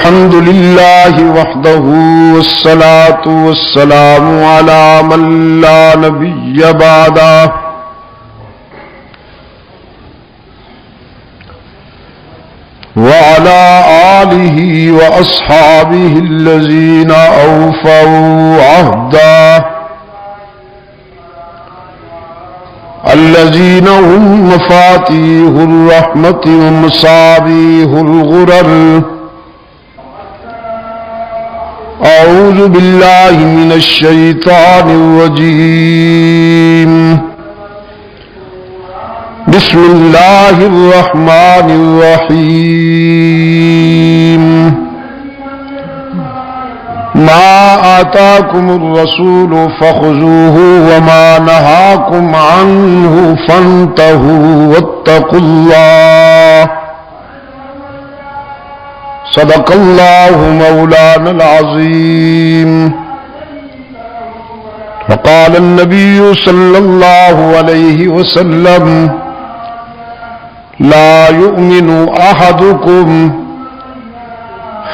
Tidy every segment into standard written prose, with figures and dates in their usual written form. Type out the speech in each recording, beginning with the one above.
الحمد لله وحده والصلاة والسلام على من لا نبي بعده وعلى آله وأصحابه الذين أوفوا عهده الذين هم مفاتيح الرحمة ومصابيح الغرر. أعوذ بالله من الشيطان الرجيم. بسم الله الرحمن الرحيم. ما آتاكم الرسول فخذوه وما نهاكم عنه فانتهوا واتقوا الله. صدق الله مولانا العظيم. وقال النبي صلى الله عليه وسلم: لا يؤمن أحدكم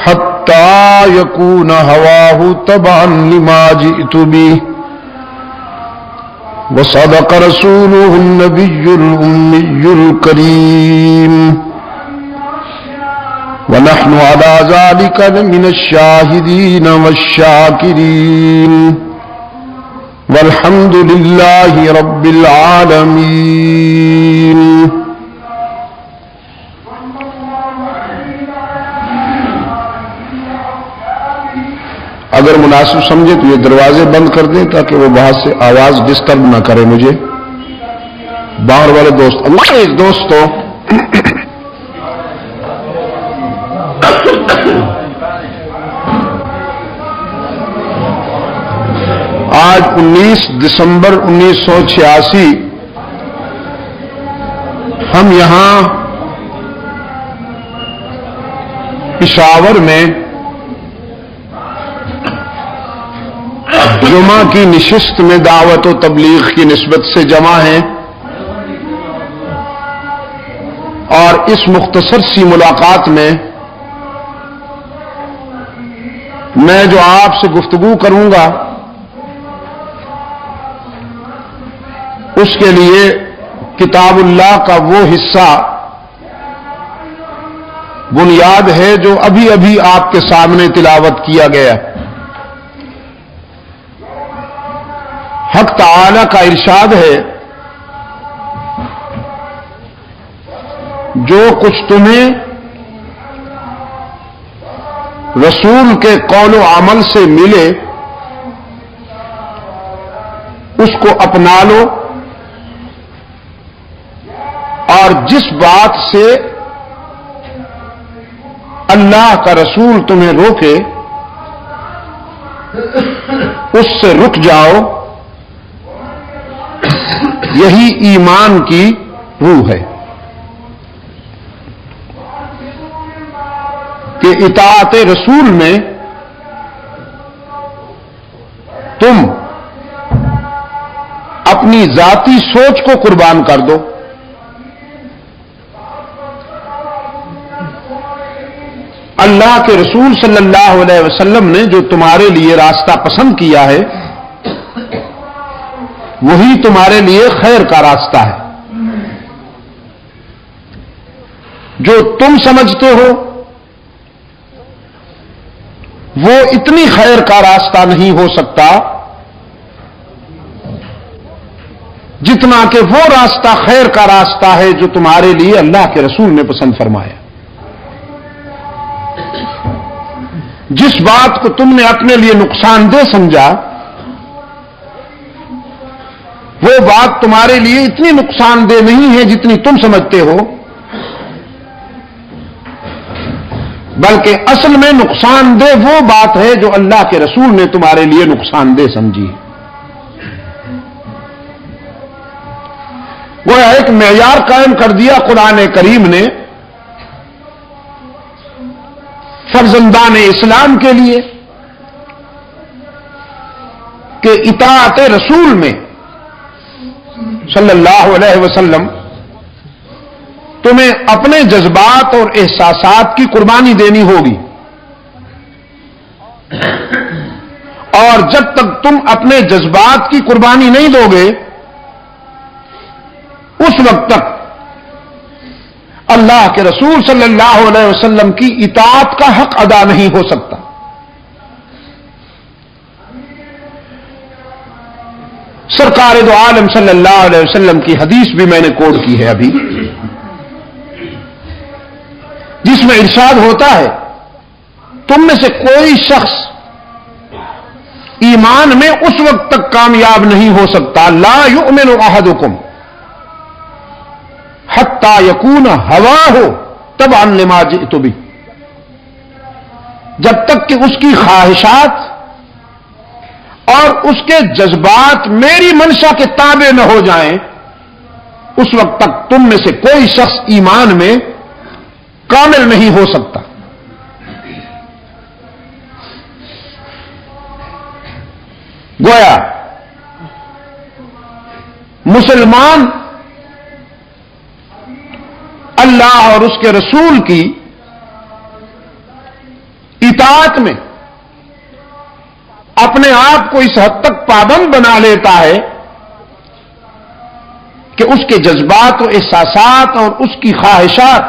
حتى يكون هواه تبعا لما جئت به. وصدق رسوله النبي الأمي الكريم. ونحن على ذلك من الشاهدين والشاكرين والحمد لله رب العالمين. اگر مناسب سمجھے تو یہ دروازے بند کر دیں تاکہ وہ باہر سے آواز ڈسٹرب نہ کرے مجھے. باہر والے دوست دوستوں، آج 19 دسمبر 1986 ہم یہاں پشاور میں جمعہ کی نشست میں دعوت و تبلیغ کی نسبت سے جمع ہیں، اور اس مختصر سی ملاقات میں میں جو آپ سے گفتگو کروں گا اس کے لیے کتاب اللہ کا وہ حصہ بنیاد ہے جو ابھی ابھی آپ کے سامنے تلاوت کیا گیا. حق تعالی کا ارشاد ہے: جو کچھ تمہیں رسول کے قول و عمل سے ملے اس کو اپنا لو، اور جس بات سے اللہ کا رسول تمہیں روکے اس سے رک جاؤ. یہی ایمان کی روح ہے کہ اطاعت رسول میں تم اپنی ذاتی سوچ کو قربان کر دو. اللہ کے رسول صلی اللہ علیہ وسلم نے جو تمہارے لیے راستہ پسند کیا ہے وہی تمہارے لیے خیر کا راستہ ہے. جو تم سمجھتے ہو وہ اتنی خیر کا راستہ نہیں ہو سکتا جتنا کہ وہ راستہ خیر کا راستہ ہے جو تمہارے لیے اللہ کے رسول نے پسند فرمایا. جس بات کو تم نے اپنے لیے نقصان دہ سمجھا وہ بات تمہارے لیے اتنی نقصان دہ نہیں ہے جتنی تم سمجھتے ہو، بلکہ اصل میں نقصان دہ وہ بات ہے جو اللہ کے رسول نے تمہارے لیے نقصان دہ سمجھی. وہ ایک معیار قائم کر دیا قرآن کریم نے فرزندان اسلام کے لیے کہ اطاعت رسول میں صلی اللہ علیہ وسلم تمہیں اپنے جذبات اور احساسات کی قربانی دینی ہوگی. اور جب تک تم اپنے جذبات کی قربانی نہیں دو گے اس وقت تک اللہ کے رسول صلی اللہ علیہ وسلم کی اطاعت کا حق ادا نہیں ہو سکتا. سرکار دو عالم صلی اللہ علیہ وسلم کی حدیث بھی میں نے کوٹ کی ہے ابھی، جس میں ارشاد ہوتا ہے تم میں سے کوئی شخص ایمان میں اس وقت تک کامیاب نہیں ہو سکتا، لا یؤمن احدکم حتی یکون ہواہ تبعا لما جئت بہ، جب تک کہ اس کی خواہشات اور اس کے جذبات میری منشا کے تابع نہ ہو جائیں اس وقت تک تم میں سے کوئی شخص ایمان میں کامل نہیں ہو سکتا. گویا مسلمان اللہ اور اس کے رسول کی اطاعت میں اپنے آپ کو اس حد تک پابند بنا لیتا ہے کہ اس کے جذبات و احساسات اور اس کی خواہشات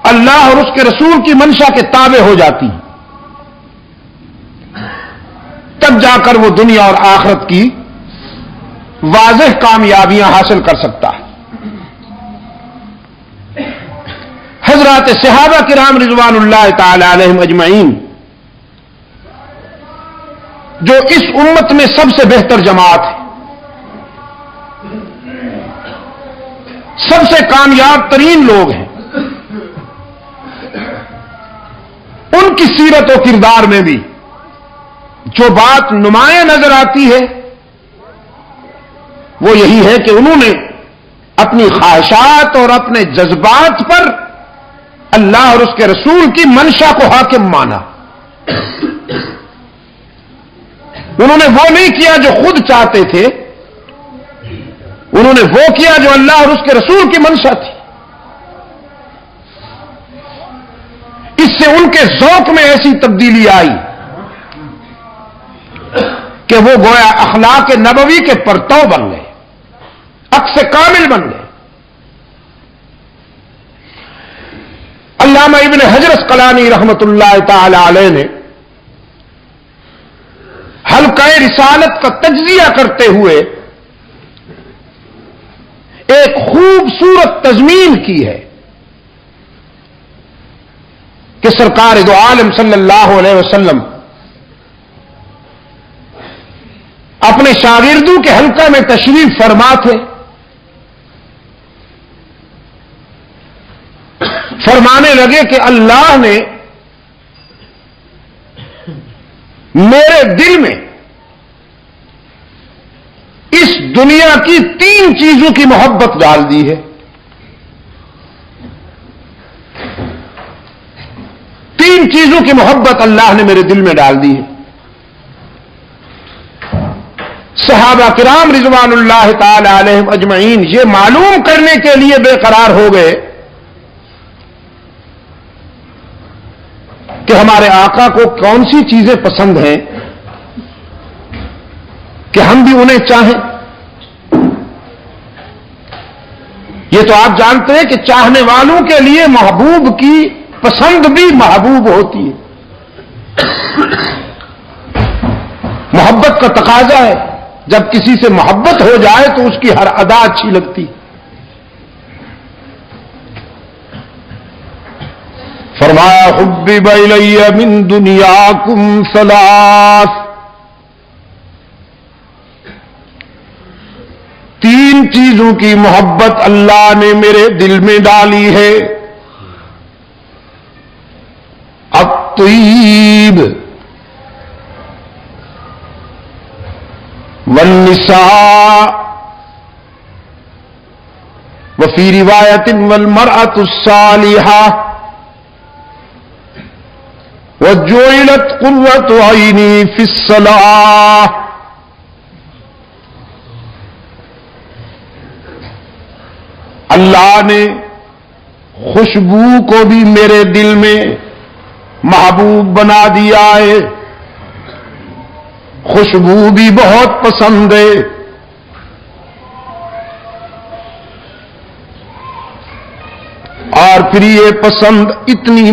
اللہ اور اس کے رسول کی منشا کے تابع ہو جاتی ہیں، تب جا کر وہ دنیا اور آخرت کی واضح کامیابیاں حاصل کر سکتا ہے. حضرات صحابہ کرام رضوان اللہ تعالی علیہم اجمعین جو اس امت میں سب سے بہتر جماعت ہے، سب سے کامیاب ترین لوگ ہیں، ان کی سیرت و کردار میں بھی جو بات نمایاں نظر آتی ہے وہ یہی ہے کہ انہوں نے اپنی خواہشات اور اپنے جذبات پر اللہ اور اس کے رسول کی منشا کو حاکم مانا. انہوں نے وہ نہیں کیا جو خود چاہتے تھے، انہوں نے وہ کیا جو اللہ اور اس کے رسول کی منشا تھی. اس سے ان کے ذوق میں ایسی تبدیلی آئی کہ وہ گویا اخلاق نبوی کے پرتو بن گئے، عکس کامل بن گئے. علامہ ابن حجر اسقلانی رحمت اللہ تعالی علیہ نے حلقہ رسالت کا تجزیہ کرتے ہوئے ایک خوبصورت تضمین کی ہے کہ سرکار دو عالم صلی اللہ علیہ وسلم اپنے شاگردوں کے حلقہ میں تشریف فرما تھے. فرمانے لگے کہ اللہ نے میرے دل میں اس دنیا کی 3 چیزوں کی محبت ڈال دی ہے. 3 چیزوں کی محبت اللہ نے میرے دل میں ڈال دی ہے. صحابہ کرام رضوان اللہ تعالی علیہم اجمعین یہ معلوم کرنے کے لیے بے قرار ہو گئے کہ ہمارے آقا کو کون سی چیزیں پسند ہیں کہ ہم بھی انہیں چاہیں. یہ تو آپ جانتے ہیں کہ چاہنے والوں کے لیے محبوب کی پسند بھی محبوب ہوتی ہے. محبت کا تقاضا ہے، جب کسی سے محبت ہو جائے تو اس کی ہر ادا اچھی لگتی. فرمایا حبب الی من دنیاکم ثلاث، 3 چیزوں کی محبت اللہ نے میرے دل میں ڈالی ہے. الطیب والنساء وفی روایت والمرأة الصالحة وجعلت قرۃ عینی فی الصلاۃ. اللہ نے خوشبو کو بھی میرے دل میں محبوب بنا دیا ہے، خوشبو بھی بہت پسند ہے، اور پھر یہ پسند اتنی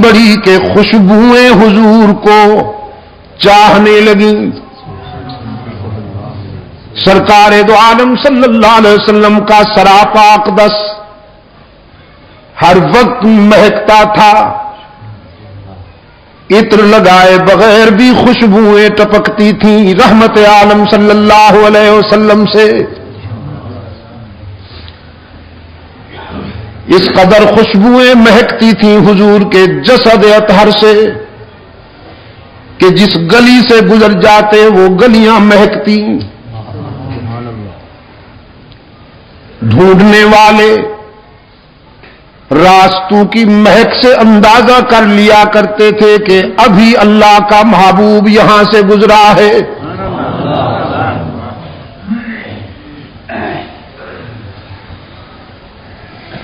بڑی کہ خوشبوئیں حضور کو چاہنے لگیں۔ سرکار دو عالم صلی اللہ علیہ وسلم کا سراپا اقدس ہر وقت مہکتا تھا، عطر لگائے بغیر بھی خوشبوئیں ٹپکتی تھیں رحمت عالم صلی اللہ علیہ وسلم سے۔ اس قدر خوشبوئیں مہکتی تھیں حضور کے جسد اطہر سے کہ جس گلی سے گزر جاتے وہ گلیاں مہکتی۔ ڈھونڈنے والے راستوں کی مہک سے اندازہ کر لیا کرتے تھے کہ ابھی اللہ کا محبوب یہاں سے گزرا ہے۔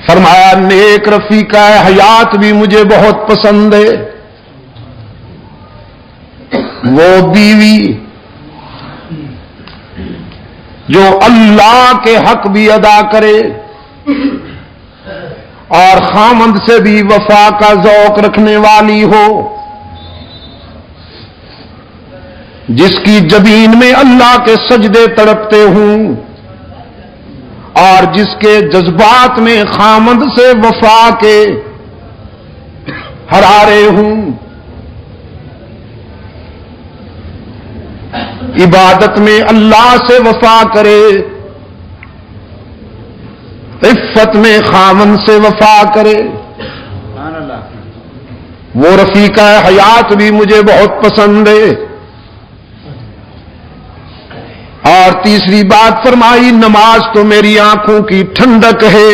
فرمایا نیک رفیقہ حیات بھی مجھے بہت پسند ہے، وہ بیوی جو اللہ کے حق بھی ادا کرے اور خامند سے بھی وفا کا ذوق رکھنے والی ہو، جس کی جبین میں اللہ کے سجدے تڑپتے ہوں اور جس کے جذبات میں خامند سے وفا کے حرارے ہوں، عبادت میں اللہ سے وفا کرے، عفت میں خامند سے وفا کرے، وہ رفیقہ حیات بھی مجھے بہت پسند ہے۔ اور تیسری بات فرمائی نماز تو میری آنکھوں کی ٹھنڈک ہے،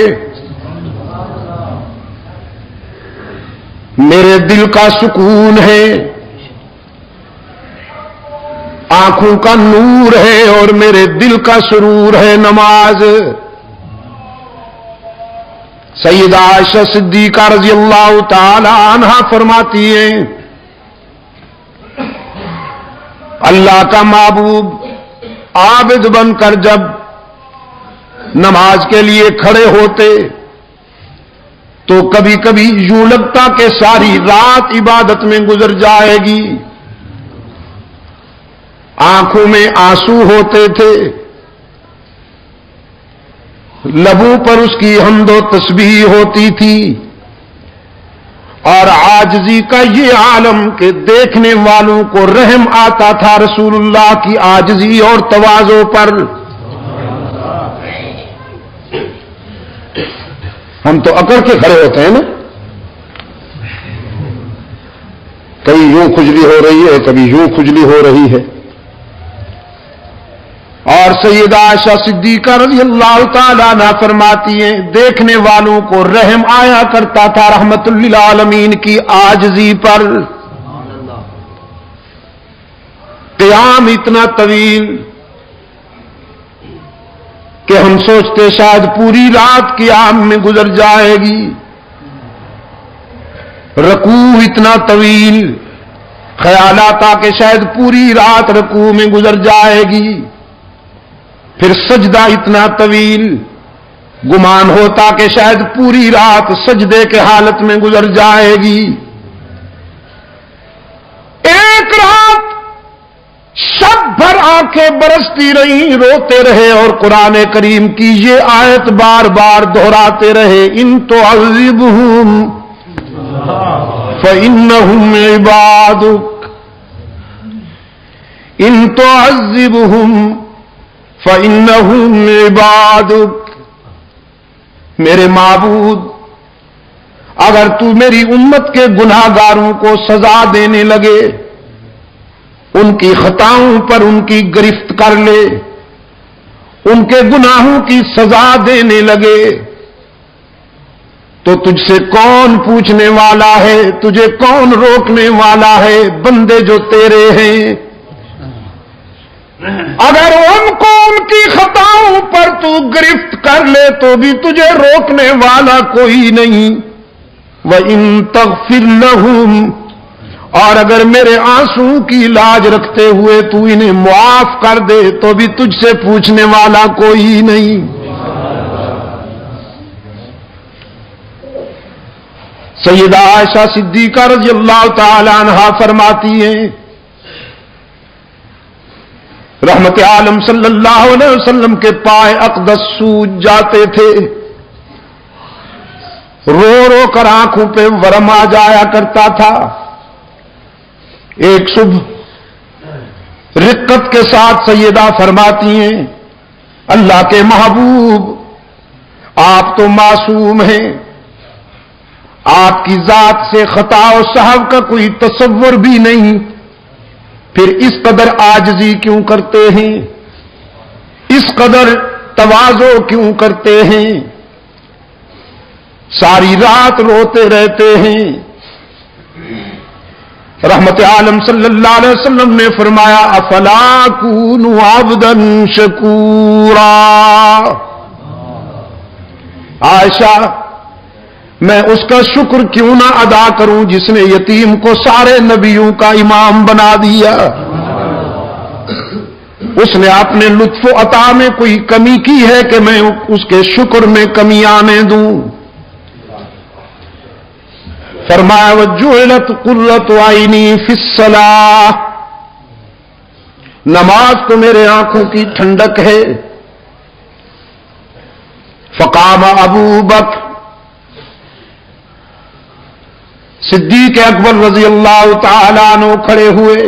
میرے دل کا سکون ہے، آنکھوں کا نور ہے اور میرے دل کا سرور ہے نماز۔ سیدہ عائشہ صدیقہ رضی اللہ تعالی عنہا فرماتی ہیں اللہ کا محبوب عابد بن کر جب نماز کے لیے کھڑے ہوتے تو کبھی کبھی یوں لگتا کہ ساری رات عبادت میں گزر جائے گی، آنکھوں میں آنسو ہوتے تھے، لبوں پر اس کی حمد و تسبیح ہوتی تھی، اور عاجزی کا یہ عالم کہ دیکھنے والوں کو رحم آتا تھا رسول اللہ کی عاجزی اور تواضع پر۔ ہم تو اکڑ کے کھڑے ہوتے ہیں نا، کبھی یوں کھجلی ہو رہی ہے کبھی یوں کھجلی ہو رہی ہے، اور سیدہ عائشہ صدیقہ رضی اللہ تعالیٰ عنہا فرماتی ہیں دیکھنے والوں کو رحم آیا کرتا تھا رحمت للعالمین کی عاجزی پر۔ قیام اتنا طویل کہ ہم سوچتے شاید پوری رات قیام میں گزر جائے گی، رکوع اتنا طویل، خیال آتا کہ شاید پوری رات رکوع میں گزر جائے گی، پھر سجدہ اتنا طویل، گمان ہوتا کہ شاید پوری رات سجدے کے حالت میں گزر جائے گی۔ ایک رات شب بھر آنکھیں برستی رہیں، روتے رہے اور قرآن کریم کی یہ آیت بار بار دہراتے رہے ان تعذبہم فإنہم عبادک، ان تعذبہم فإنہم عبادک، میرے معبود اگر تو میری امت کے گناہ گاروں کو سزا دینے لگے، ان کی خطاؤں پر ان کی گرفت کر لے، ان کے گناہوں کی سزا دینے لگے، تو تجھ سے کون پوچھنے والا ہے، تجھے کون روکنے والا ہے، بندے جو تیرے ہیں۔ اگر ان کو ان کی خطاؤں پر تو گرفت کر لے تو بھی تجھے روکنے والا کوئی نہیں، وَإِن تَغْفِرْ لَهُمْ، اور اگر میرے آنسو کی لاج رکھتے ہوئے تو انہیں معاف کر دے تو بھی تجھ سے پوچھنے والا کوئی نہیں۔ سیدہ عائشہ صدیقہ رضی اللہ تعالی عنہا فرماتی ہیں رحمت عالم صلی اللہ علیہ وسلم کے پائے اقدس سوج جاتے تھے، رو رو کر آنکھوں پہ ورم آ جایا کرتا تھا۔ ایک صبح رقت کے ساتھ سیدہ فرماتی ہیں اللہ کے محبوب آپ تو معصوم ہیں، آپ کی ذات سے خطا و سہو کا کوئی تصور بھی نہیں، پھر اس قدر عاجزی کیوں کرتے ہیں، اس قدر تواضع کیوں کرتے ہیں، ساری رات روتے رہتے ہیں۔ رحمت عالم صلی اللہ علیہ وسلم نے فرمایا افلا کونو عبدا شکورا، عائشہ میں اس کا شکر کیوں نہ ادا کروں جس نے یتیم کو سارے نبیوں کا امام بنا دیا، اس نے اپنے لطف و عطا میں کوئی کمی کی ہے کہ میں اس کے شکر میں کمی آنے دوں۔ فرمایا وجعلت قرۃ عینی فی الصلاۃ، نماز تو میرے آنکھوں کی ٹھنڈک ہے۔ فقام ابو بکر، صدیق اکبر رضی اللہ تعالی عنہ کھڑے ہوئے،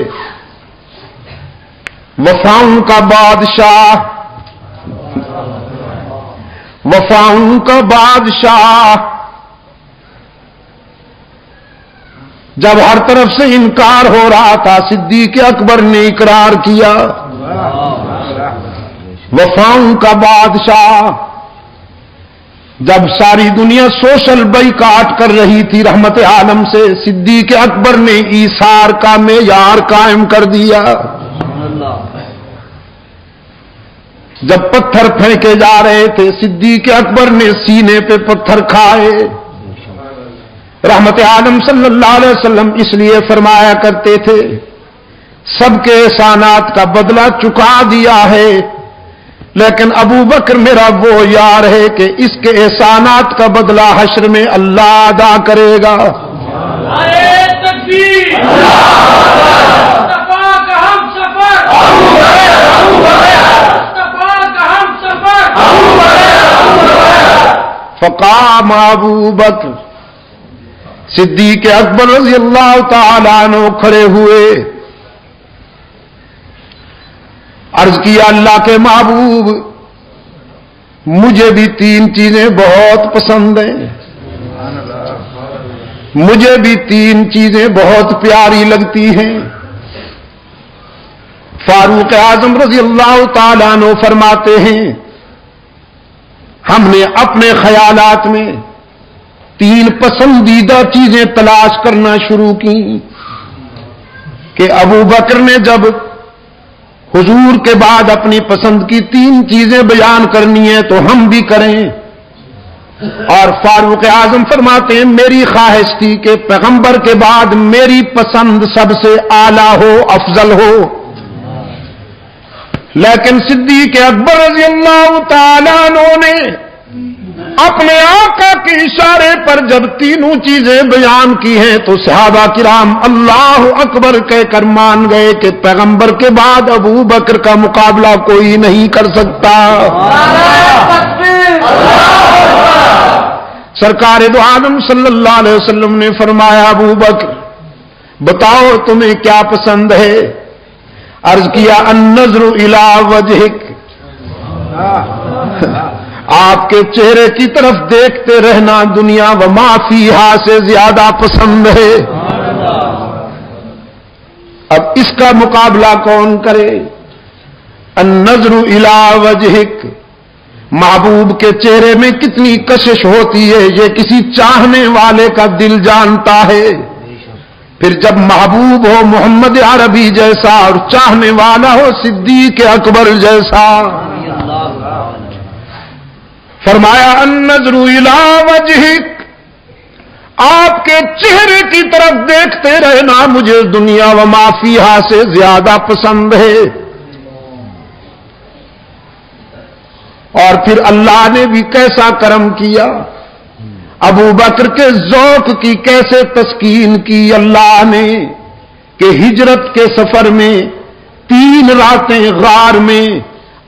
وفاؤں کا بادشاہ، وفاؤں کا بادشاہ، جب ہر طرف سے انکار ہو رہا تھا صدیق اکبر نے اقرار کیا، وفاؤں کا بادشاہ۔ جب ساری دنیا سوشل بائیکاٹ کر رہی تھی رحمت عالم سے، صدیق اکبر نے ایثار کا معیار قائم کر دیا۔ جب پتھر پھینکے جا رہے تھے صدیق اکبر نے سینے پہ پتھر کھائے۔ رحمت عالم صلی اللہ علیہ وسلم اس لیے فرمایا کرتے تھے سب کے احسانات کا بدلہ چکا دیا ہے، لیکن ابو بکر میرا وہ یار ہے کہ اس کے احسانات کا بدلہ حشر میں اللہ ادا کرے گا۔ فقام ابو بکر، صدیق اکبر رضی اللہ تعالی عنہ کھڑے ہوئے، عرض کیا اللہ کے محبوب مجھے بھی تین چیزیں بہت پسند ہیں، مجھے بھی تین چیزیں بہت پیاری لگتی ہیں۔ فاروق اعظم رضی اللہ تعالی عنہ فرماتے ہیں ہم نے اپنے خیالات میں تین پسندیدہ چیزیں تلاش کرنا شروع کی کہ ابو بکر نے جب حضور کے بعد اپنی پسند کی تین چیزیں بیان کرنی ہیں تو ہم بھی کریں، اور فاروق اعظم فرماتے ہیں میری خواہش تھی کہ پیغمبر کے بعد میری پسند سب سے اعلیٰ ہو، افضل ہو، لیکن صدیق اکبر رضی اللہ تعالیٰ عنہ نے اپنے آقا کے اشارے پر جب تینوں چیزیں بیان کی ہیں تو صحابہ کرام اللہ اکبر کہہ کر مان گئے کہ پیغمبر کے بعد ابو بکر کا مقابلہ کوئی نہیں کر سکتا۔ سرکار دو عالم صلی اللہ علیہ وسلم نے فرمایا ابو بکر بتاؤ تمہیں کیا پسند ہے؟ عرض کیا النظر الی وجہک، آپ کے چہرے کی طرف دیکھتے رہنا دنیا و ما فیہا سے زیادہ پسند ہے۔ اب اس کا مقابلہ کون کرے؟ النظر الی وجہک، محبوب کے چہرے میں کتنی کشش ہوتی ہے یہ کسی چاہنے والے کا دل جانتا ہے، پھر جب محبوب ہو محمد عربی جیسا اور چاہنے والا ہو صدیق اکبر جیسا۔ فرمایا النظر الی وجہک، آپ کے چہرے کی طرف دیکھتے رہنا مجھے دنیا و ما فیہا سے زیادہ پسند ہے. اور پھر اللہ نے بھی کیسا کرم کیا، ابو بکر کے ذوق کی کیسے تسکین کی اللہ نے کہ ہجرت کے سفر میں 3 راتیں غار میں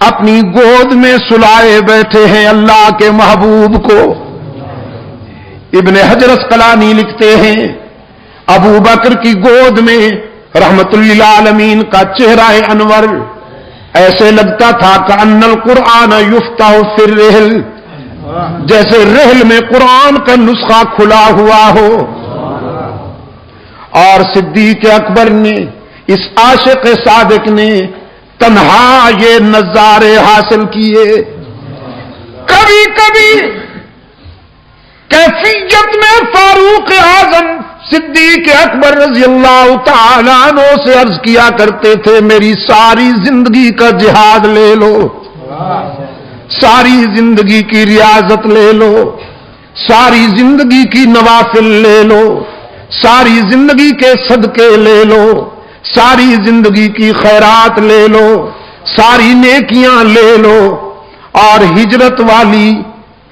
اپنی گود میں سلائے بیٹھے ہیں اللہ کے محبوب کو. ابن حجر اسقلانی لکھتے ہیں ابو بکر کی گود میں رحمت للعالمین کا چہرہ انور ایسے لگتا تھا کہ ان القرآن یفتح فی الرحل، جیسے رحل میں قرآن کا نسخہ کھلا ہوا ہو. اور صدیق اکبر نے، اس عاشق صادق نے تنہا یہ نظارے حاصل کیے. کبھی کبھی کیفیت میں فاروق اعظم صدیق اکبر رضی اللہ تعالیٰ عنہ سے عرض کیا کرتے تھے میری ساری زندگی کا جہاد لے لو، ساری زندگی کی ریاضت لے لو، ساری زندگی کی نوافل لے لو، ساری زندگی کے صدقے لے لو، ساری زندگی کی خیرات لے لو، ساری نیکیاں لے لو، اور ہجرت والی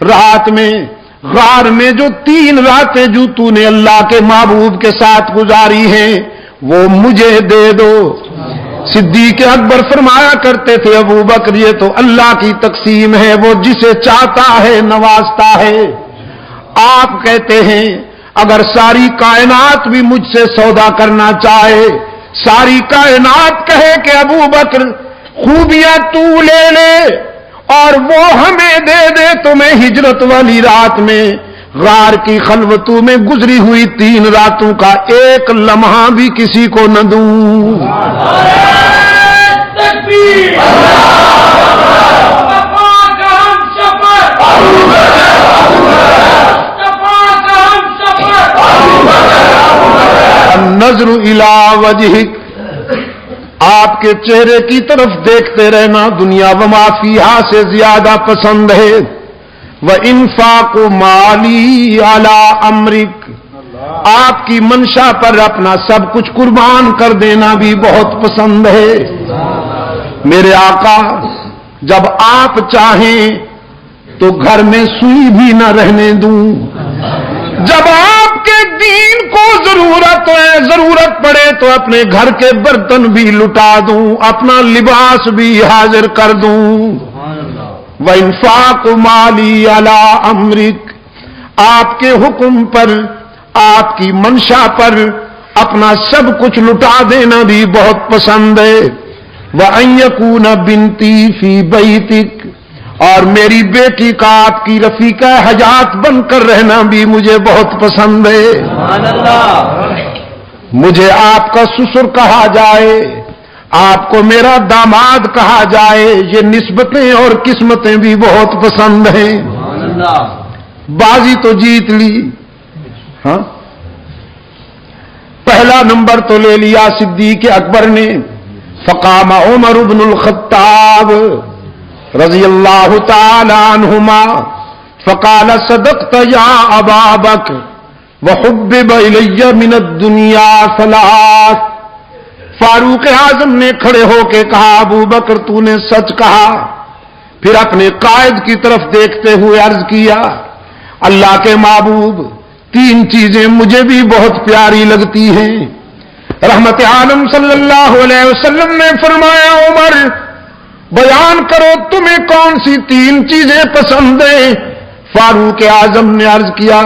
رات میں غار میں جو 3 راتیں جو تو نے اللہ کے محبوب کے ساتھ گزاری ہیں وہ مجھے دے دو. صدیق اکبر فرمایا کرتے تھے ابو بکر یہ تو اللہ کی تقسیم ہے، وہ جسے چاہتا ہے نوازتا ہے. آپ کہتے ہیں اگر ساری کائنات بھی مجھ سے سودا کرنا چاہے، ساری کائنات کہے کہ ابو بکر خوبیاں تو لے لے اور وہ ہمیں دے دے تو میں ہجرت والی رات میں غار کی خلوتوں میں گزری ہوئی 3 راتوں کا ایک لمحہ بھی کسی کو نہ دوں. النظر الی وجہک، آپ کے چہرے کی طرف دیکھتے رہنا دنیا و ما فیہا سے زیادہ پسند ہے. وَإِنفَاقُ مَالِي عَلَىٰ أَمْرِكَ، آپ کی منشا پر اپنا سب کچھ قربان کر دینا بھی بہت پسند ہے. میرے آقا جب آپ چاہیں تو گھر میں سوئی بھی نہ رہنے دوں، جب آپ کے دین کو ضرورت پڑے تو اپنے گھر کے برتن بھی لٹا دوں، اپنا لباس بھی حاضر کر دوں. وَإِنفَاقُ مَالِي عَلَىٰ أَمْرِكَ، آپ کے حکم پر، آپ کی منشا پر اپنا سب کچھ لٹا دینا بھی بہت پسند ہے. وَأَن يَكُونَ بِنْتِي فِي بَيْتِكَ، اور میری بیٹی کا آپ کی رفیقہ حیات بن کر رہنا بھی مجھے بہت پسند ہے. مجھے آپ کا سسر کہا جائے، آپ کو میرا داماد کہا جائے، یہ نسبتیں اور قسمتیں بھی بہت پسند ہیں. بازی تو جیت لی، ہاں پہلا نمبر تو لے لیا صدیق اکبر نے. فقام عمر بن الخطاب رضی اللہ تعالی عنہما فقال صدقت یا ابا بکر وحبب الی من الدنیا ثلاث. فاروق اعظم نے کھڑے ہو کے کہا ابو بکر تو نے سچ کہا. پھر اپنے قائد کی طرف دیکھتے ہوئے عرض کیا اللہ کے محبوب 3 چیزیں مجھے بھی بہت پیاری لگتی ہیں. رحمت عالم صلی اللہ علیہ وسلم نے فرمایا عمر بیان کرو تمہیں کون سی 3 چیزیں پسند ہیں. فاروق اعظم نے عرض کیا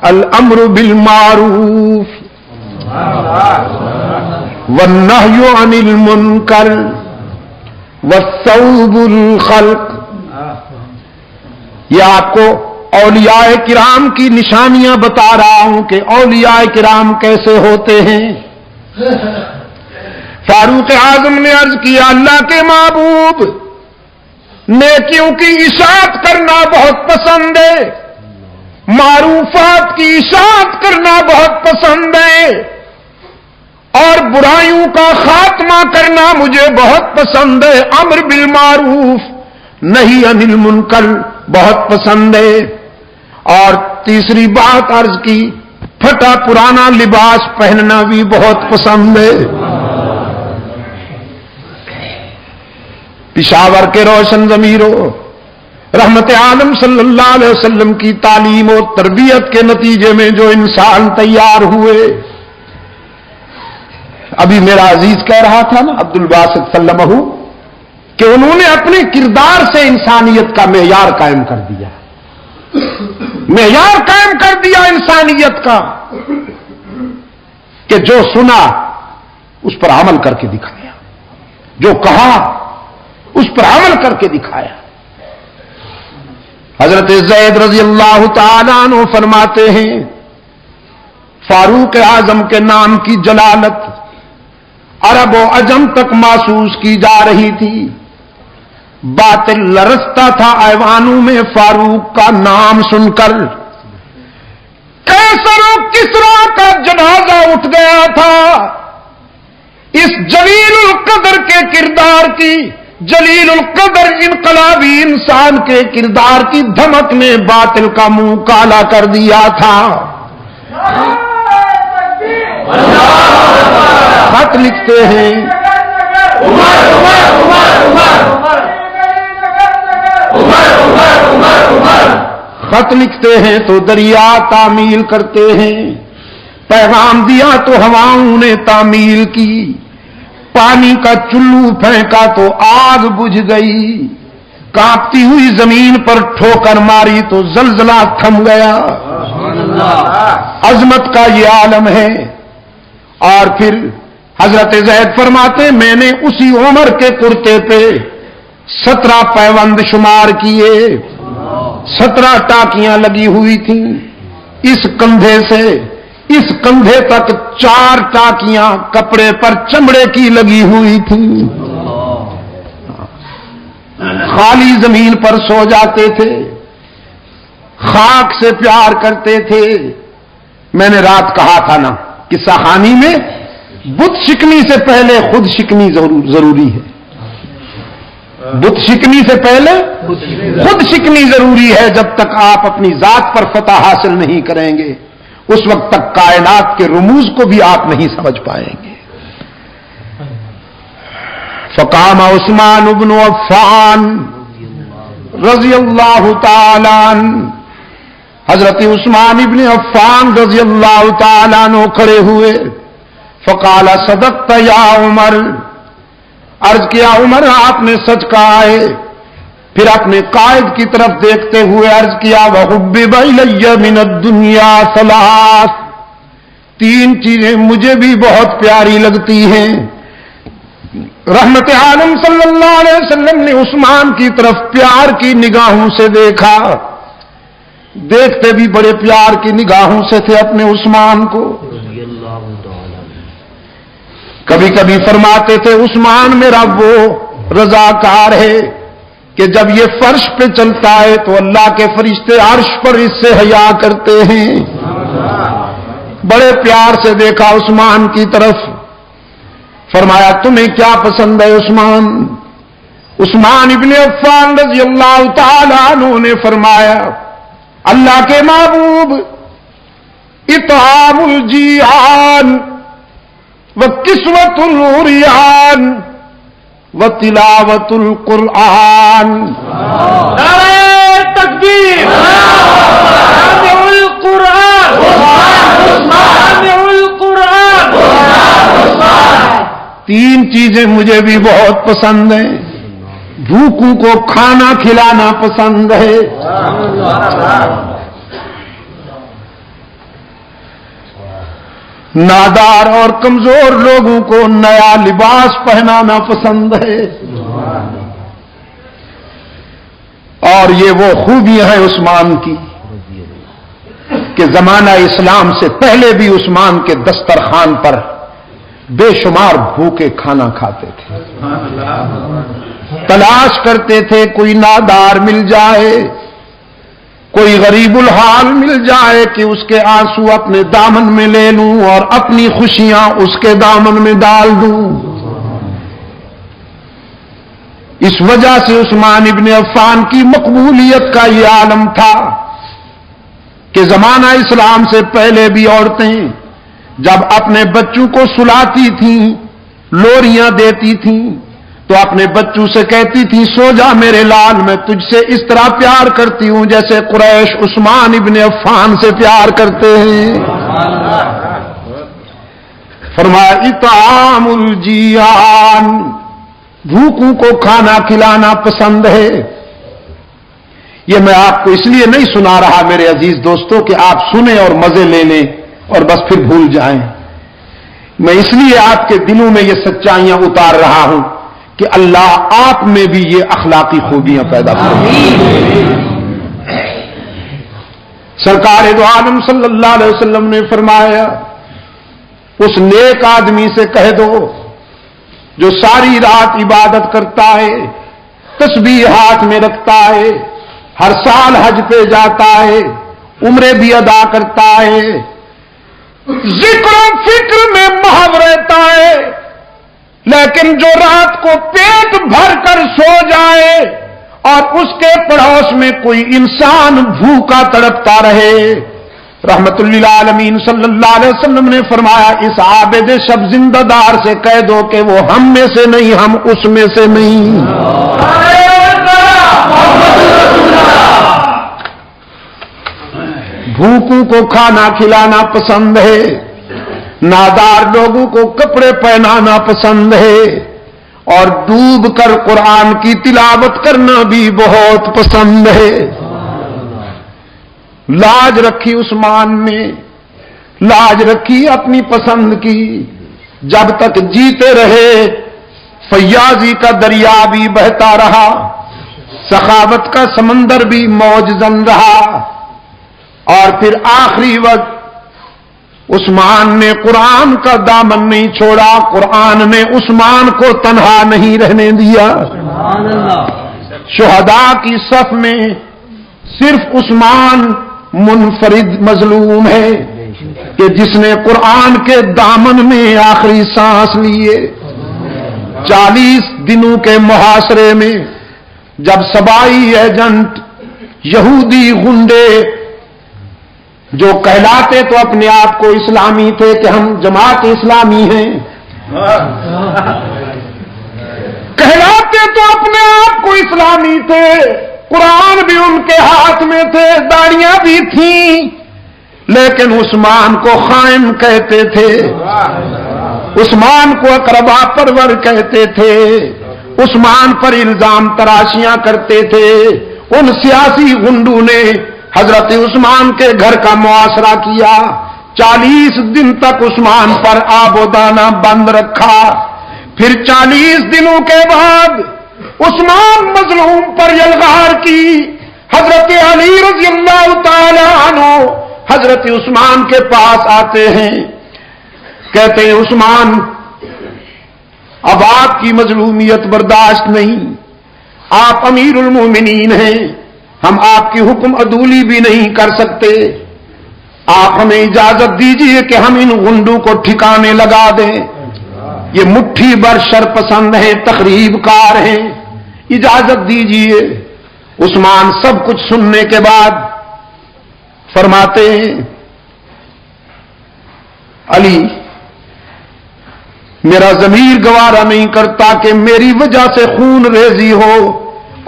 الامر بالمعروف والنہی عن المنکر والثوب الخلق. یہ آپ کو اولیاء کرام کی نشانیاں بتا رہا ہوں کہ اولیاء کرام کیسے ہوتے ہیں. فاروق اعظم نے عرض کیا اللہ کے محبوب نیکیوں کی اشاعت کرنا بہت پسند ہے، معروفات کی اشاعت کرنا بہت پسند ہے، اور برائیوں کا خاتمہ کرنا مجھے بہت پسند ہے. امر بالمعروف نہی عن المنکر بہت پسند ہے. اور تیسری بات عرض کی پھٹا پرانا لباس پہننا بھی بہت پسند ہے۔ پشاور کے روشن ضمیروں، رحمت عالم صلی اللہ علیہ وسلم کی تعلیم و تربیت کے نتیجے میں جو انسان تیار ہوئے، ابھی میرا عزیز کہہ رہا تھا نا عبد الباسط سلمہ کہ انہوں نے اپنے کردار سے انسانیت کا معیار قائم کر دیا، معیار قائم کر دیا انسانیت کا، کہ جو سنا اس پر عمل کر کے دکھایا، جو کہا اس پر عمل کر کے دکھایا۔ حضرت زید رضی اللہ تعالیٰ عنہ فرماتے ہیں فاروق اعظم کے نام کی جلالت عرب و عجم تک محسوس کی جا رہی تھی، باطل لرزتا تھا ایوانوں میں فاروق کا نام سن کر، قیصر و کسریٰ کا جنازہ اٹھ گیا تھا، اس جلیل القدر کے کردار کی، جلیل القدر انقلابی انسان کے کردار کی دھمک نے باطل کا منہ کالا کر دیا تھا۔ خط لکھتے ہیں خط لکھتے ہیں تو دریا تعمیل کرتے ہیں، پیغام دیا تو ہواؤں نے تعمیل کی، پانی کا چلو پھینکا تو آگ بجھ گئی، کانپتی ہوئی زمین پر ٹھوکر ماری تو زلزلہ تھم گیا۔ عظمت کا یہ عالم ہے۔ اور پھر حضرت زید فرماتے میں نے اسی عمر کے کرتے پہ 17 پیوند شمار کیے، 17 ٹاکیاں لگی ہوئی تھیں، اس کندھے سے اس کندھے تک 4 ٹاکیاں کپڑے پر چمڑے کی لگی ہوئی تھیں، خالی زمین پر سو جاتے تھے، خاک سے پیار کرتے تھے۔ میں نے رات کہا تھا نا قصہ خانی میں بت شکنی سے پہلے خود شکنی ضروری ہے، بت شکنی سے پہلے خود شکنی ضروری ہے۔ جب تک آپ اپنی ذات پر فتح حاصل نہیں کریں گے اس وقت تک کائنات کے رموز کو بھی آپ نہیں سمجھ پائیں گے۔ فقام عثمان بن عفان رضی اللہ تعالی عنہ، حضرت عثمان ابن عفان رضی اللہ تعالیٰ عنہ کھڑے ہوئے، فقال صدقت یا عمر، عرض کیا عمر آپ نے سچ کہا ہے۔ پھر اپنے قائد کی طرف دیکھتے ہوئے عرض کیا وحبب الی من الدنیا ثلاث، 3 چیزیں مجھے بھی بہت پیاری لگتی ہیں۔ رحمت عالم صلی اللہ علیہ وسلم نے عثمان کی طرف پیار کی نگاہوں سے دیکھا، دیکھتے بھی بڑے پیار کی نگاہوں سے تھے اپنے عثمان کو۔ کبھی کبھی فرماتے تھے عثمان میرا وہ رضاکار ہے کہ جب یہ فرش پہ چلتا ہے تو اللہ کے فرشتے عرش پر اس سے حیا کرتے ہیں۔ بڑے پیار سے دیکھا عثمان کی طرف، فرمایا تمہیں کیا پسند ہے عثمان؟ عثمان ابن عفان رضی اللہ تعالیٰ عنہ نے فرمایا اللہ کے محبوب اطعام الجیعان وکسوۃ العریان وتلاوۃ القرآن۔ نعرہ تکبیر، سامع القرآن، سامع القرآن۔ 3 چیزیں مجھے بھی بہت پسند ہیں، بھوکوں کو کھانا کھلانا پسند ہے، نادار اور کمزور لوگوں کو نیا لباس پہنانا پسند ہے، اور یہ وہ خوبیاں ہیں عثمان کی کہ زمانہ اسلام سے پہلے بھی عثمان کے دسترخوان پر بے شمار بھوکے کھانا کھاتے تھے، تلاش کرتے تھے کوئی نادار مل جائے، کوئی غریب الحال مل جائے کہ اس کے آنسو اپنے دامن میں لے لوں اور اپنی خوشیاں اس کے دامن میں ڈال دوں۔ اس وجہ سے عثمان ابن عفان کی مقبولیت کا یہ عالم تھا کہ زمانہ اسلام سے پہلے بھی عورتیں جب اپنے بچوں کو سلاتی تھیں، لوریاں دیتی تھیں، تو اپنے بچوں سے کہتی تھی سو جا میرے لال، میں تجھ سے اس طرح پیار کرتی ہوں جیسے قریش عثمان ابن عفان سے پیار کرتے ہیں۔ فرمایا اطعام الجیعان، بھوکوں کو کھانا کھلانا پسند ہے۔ یہ میں آپ کو اس لیے نہیں سنا رہا میرے عزیز دوستوں کہ آپ سنیں اور مزے لے لیں اور بس پھر بھول جائیں، میں اس لیے آپ کے دلوں میں یہ سچائیاں اتار رہا ہوں کہ اللہ آپ میں بھی یہ اخلاقی خوبیاں پیدا کریں۔ سرکار دو عالم صلی اللہ علیہ وسلم نے فرمایا اس نیک آدمی سے کہہ دو جو ساری رات عبادت کرتا ہے، تسبیح ہاتھ میں رکھتا ہے، ہر سال حج پہ جاتا ہے، عمرے بھی ادا کرتا ہے، ذکر و فکر میں محو رہتا ہے، لیکن جو رات کو پیٹ بھر کر سو جائے اور اس کے پڑوس میں کوئی انسان بھوکا تڑپتا رہے، رحمت للعالمین صلی اللہ علیہ وسلم نے فرمایا اس عابد شب زندہ دار سے کہہ دو کہ وہ ہم میں سے نہیں، ہم اس میں سے نہیں۔ بھوکوں کو کھانا کھلانا پسند ہے، نادار لوگوں کو کپڑے پہنانا پسند ہے، اور ڈوب کر قرآن کی تلاوت کرنا بھی بہت پسند ہے۔ لاج رکھی عثمان نے، لاج رکھی اپنی پسند کی، جب تک جیتے رہے فیاضی کا دریا بھی بہتا رہا، سخاوت کا سمندر بھی موج زن رہا، اور پھر آخری وقت عثمان نے قرآن کا دامن نہیں چھوڑا، قرآن نے عثمان کو تنہا نہیں رہنے دیا۔ شہداء کی صف میں صرف عثمان منفرد مظلوم ہے کہ جس نے قرآن کے دامن میں آخری سانس لیے۔ 40 دنوں کے محاصرے میں جب سبائی ایجنٹ یہودی گنڈے جو کہلاتے تو اپنے آپ کو اسلامی تھے کہ ہم جماعت اسلامی ہیں، کہلاتے تو اپنے آپ کو اسلامی تھے، قرآن بھی ان کے ہاتھ میں تھے، داڑیاں بھی تھیں، لیکن عثمان کو خائن کہتے تھے، عثمان کو اقربا پرور کہتے تھے، عثمان پر الزام تراشیاں کرتے تھے۔ ان سیاسی گنڈوں نے حضرت عثمان کے گھر کا محاصرہ کیا، 40 دن تک عثمان پر آب و دانہ بند رکھا، پھر 40 دنوں کے بعد عثمان مظلوم پر یلغار کی۔ حضرت علی رضی اللہ تعالی عنہ حضرت عثمان کے پاس آتے ہیں، کہتے ہیں عثمان اب آپ کی مظلومیت برداشت نہیں، آپ امیر المومنین ہیں، ہم آپ کی حکم عدولی بھی نہیں کر سکتے، آپ ہمیں اجازت دیجئے کہ ہم ان غنڈوں کو ٹھکانے لگا دیں، یہ مٹھی بر شرپسند ہیں، تخریب کار ہیں، اجازت دیجئے۔ عثمان سب کچھ سننے کے بعد فرماتے ہیں علی میرا ضمیر گوارا نہیں کرتا کہ میری وجہ سے خون ریزی ہو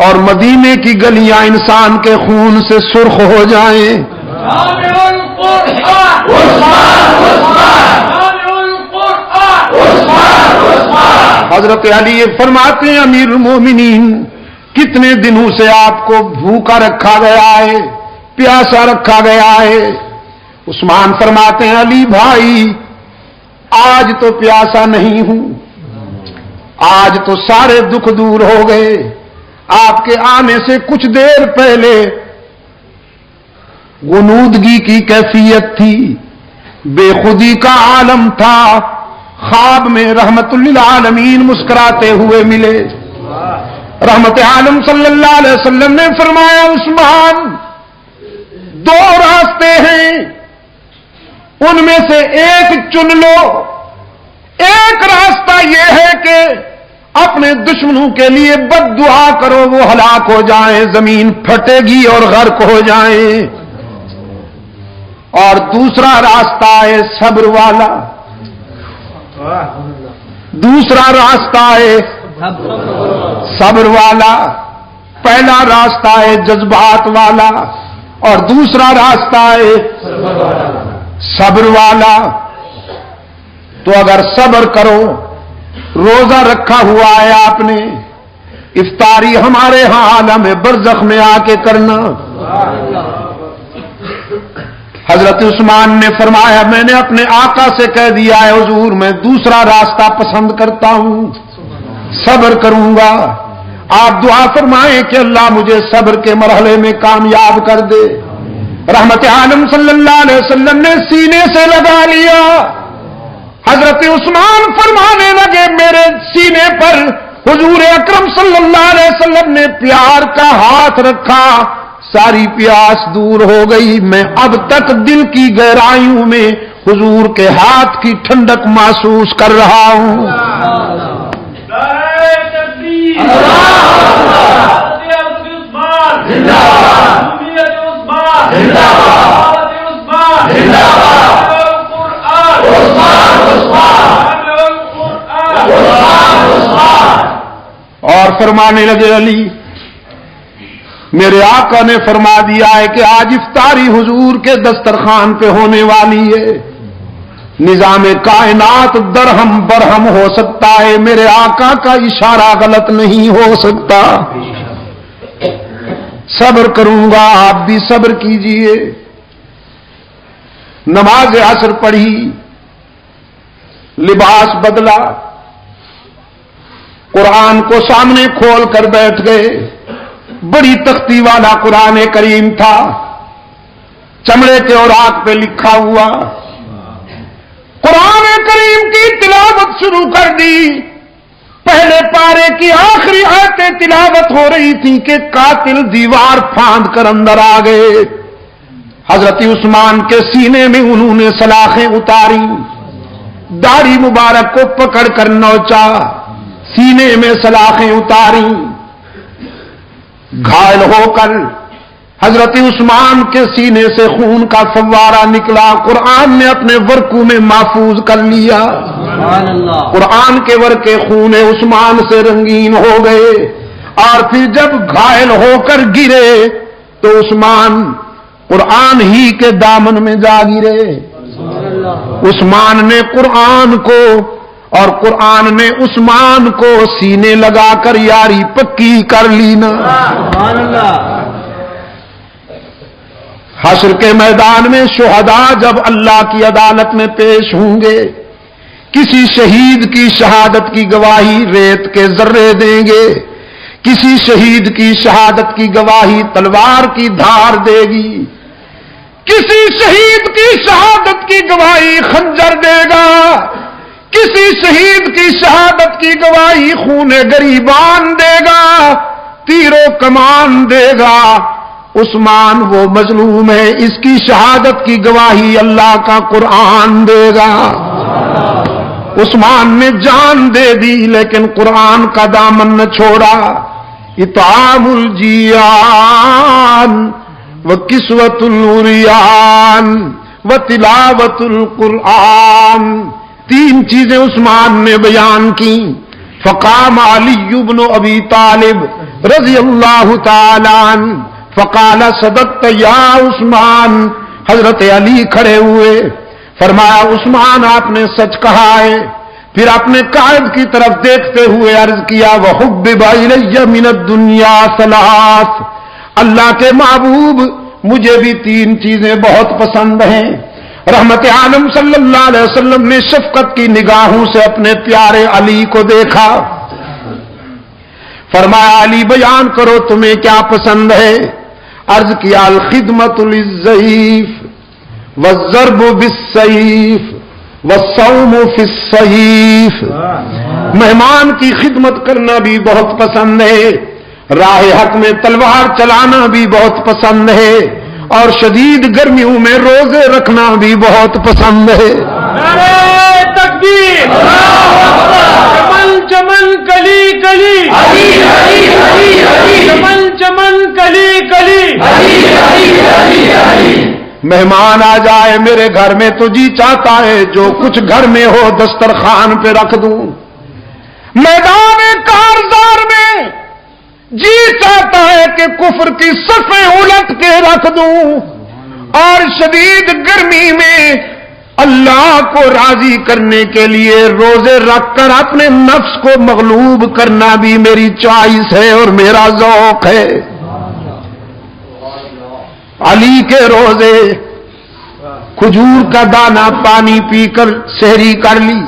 اور مدینے کی گلیاں انسان کے خون سے سرخ ہو جائیں۔ حضرت علی فرماتے ہیں امیر المومنین کتنے دنوں سے آپ کو بھوکا رکھا گیا ہے، پیاسا رکھا گیا ہے۔ عثمان فرماتے ہیں علی بھائی آج تو پیاسا نہیں ہوں، آج تو سارے دکھ دور ہو گئے، آپ کے آنے سے کچھ دیر پہلے غنودگی کی کیفیت تھی، بے خودی کا عالم تھا، خواب میں رحمت للعالمین مسکراتے ہوئے ملے۔ رحمت عالم صلی اللہ علیہ وسلم نے فرمایا عثمان 2 راستے ہیں، ان میں سے ایک چن لو، ایک راستہ یہ ہے کہ اپنے دشمنوں کے لیے بد دعا کرو وہ ہلاک ہو جائیں، زمین پھٹے گی اور غرق ہو جائیں، اور دوسرا راستہ ہے صبر والا، دوسرا راستہ ہے صبر والا، پہلا راستہ ہے جذبات والا اور دوسرا راستہ ہے صبر والا۔ تو اگر صبر کرو، روزہ رکھا ہوا ہے آپ نے، افطاری ہمارے ہاں عالم برزخ میں آ کے کرنا۔ حضرت عثمان نے فرمایا میں نے اپنے آقا سے کہہ دیا ہے حضور میں دوسرا راستہ پسند کرتا ہوں، صبر کروں گا۔ آپ دعا فرمائیں کہ اللہ مجھے صبر کے مرحلے میں کامیاب کر دے۔ رحمت عالم صلی اللہ علیہ وسلم نے سینے سے لگا لیا۔ حضرت عثمان فرمانے لگے میرے سینے پر حضور اکرم صلی اللہ علیہ وسلم نے پیار کا ہاتھ رکھا، ساری پیاس دور ہو گئی، میں اب تک دل کی گہرائیوں میں حضور کے ہاتھ کی ٹھنڈک محسوس کر رہا ہوں۔ اور فرمانے لگے علی میرے آقا نے فرما دیا ہے کہ آج افطاری حضور کے دسترخوان پہ ہونے والی ہے، نظام کائنات درہم برہم ہو سکتا ہے، میرے آقا کا اشارہ غلط نہیں ہو سکتا۔ صبر کروں گا، آپ بھی صبر کیجئے۔ نماز عصر پڑھی، لباس بدلا، قرآن کو سامنے کھول کر بیٹھ گئے۔ بڑی تختی والا قرآن کریم تھا، چمڑے کے اوراق پہ لکھا ہوا، قرآن کریم کی تلاوت شروع کر دی۔ پہلے پارے کی آخری آیتیں تلاوت ہو رہی تھی کہ قاتل دیوار پھاند کر اندر آ گئے۔ حضرت عثمان کے سینے میں انہوں نے سلاخیں اتاری، داڑھی مبارک کو پکڑ کر نوچا، سینے میں سلاخیں اتاری، گھائل ہو کر حضرت عثمان کے سینے سے خون کا فوارہ نکلا، قرآن نے اپنے ورقوں میں محفوظ کر لیا۔ قرآن کے ورقے خون عثمان سے رنگین ہو گئے، اور پھر جب گھائل ہو کر گرے تو عثمان قرآن ہی کے دامن میں جا گرے۔ عثمان نے قرآن کو اور قرآن نے عثمان کو سینے لگا کر یاری پکی کر لی نا۔ حشر کے میدان میں شہداء جب اللہ کی عدالت میں پیش ہوں گے، کسی شہید کی شہادت کی گواہی ریت کے ذرے دیں گے، کسی شہید کی شہادت کی گواہی تلوار کی دھار دے گی، کسی شہید کی شہادت کی گواہی خنجر دے گا، کسی شہید کی شہادت کی گواہی خون گریبان دے گا، تیر و کمان دے گا۔ عثمان وہ مظلوم ہے، اس کی شہادت کی گواہی اللہ کا قرآن دے گا۔ عثمان نے جان دے دی لیکن قرآن کا دامن نہ چھوڑا۔ اطعام الجیان وکسوۃ العریان وتلاوۃ القرآن، تین چیزیں عثمان نے بیان کی۔ فقام علی بن ابی طالب رضی اللہ تعالی عنہ فقال صدقت یا عثمان، حضرت علی کھڑے ہوئے، فرمایا عثمان آپ نے سچ کہا ہے۔ پھر اپنے قائد کی طرف دیکھتے ہوئے عرض کیا وحبب الی من الدنیا ثلاث، اللہ کے محبوب مجھے بھی تین چیزیں بہت پسند ہیں۔ رحمت عالم صلی اللہ علیہ وسلم نے شفقت کی نگاہوں سے اپنے پیارے علی کو دیکھا، فرمایا علی بیان کرو تمہیں کیا پسند ہے؟ عرض کیا الخدمت للضعیف والضرب بالسیف والصوم فی الصحیف، مہمان کی خدمت کرنا بھی بہت پسند ہے، راہ حق میں تلوار چلانا بھی بہت پسند ہے، اور شدید گرمیوں میں روزے رکھنا بھی بہت پسند ہے۔ نعرہ تکبیر، چمن چمن کلی کلی، چمن چمن کلی کلی، مہمان آ جائے میرے گھر میں تو جی چاہتا ہے جو کچھ گھر میں ہو دسترخوان پہ رکھ دوں، میدان کارزار میں جی چاہتا ہے کہ کفر کی صفیں الٹ کے رکھ دوں، اور شدید گرمی میں اللہ کو راضی کرنے کے لیے روزے رکھ کر اپنے نفس کو مغلوب کرنا بھی میری چوائس ہے اور میرا ذوق ہے۔ علی کے روزے کھجور کا دانہ پانی پی کر سحری کر لی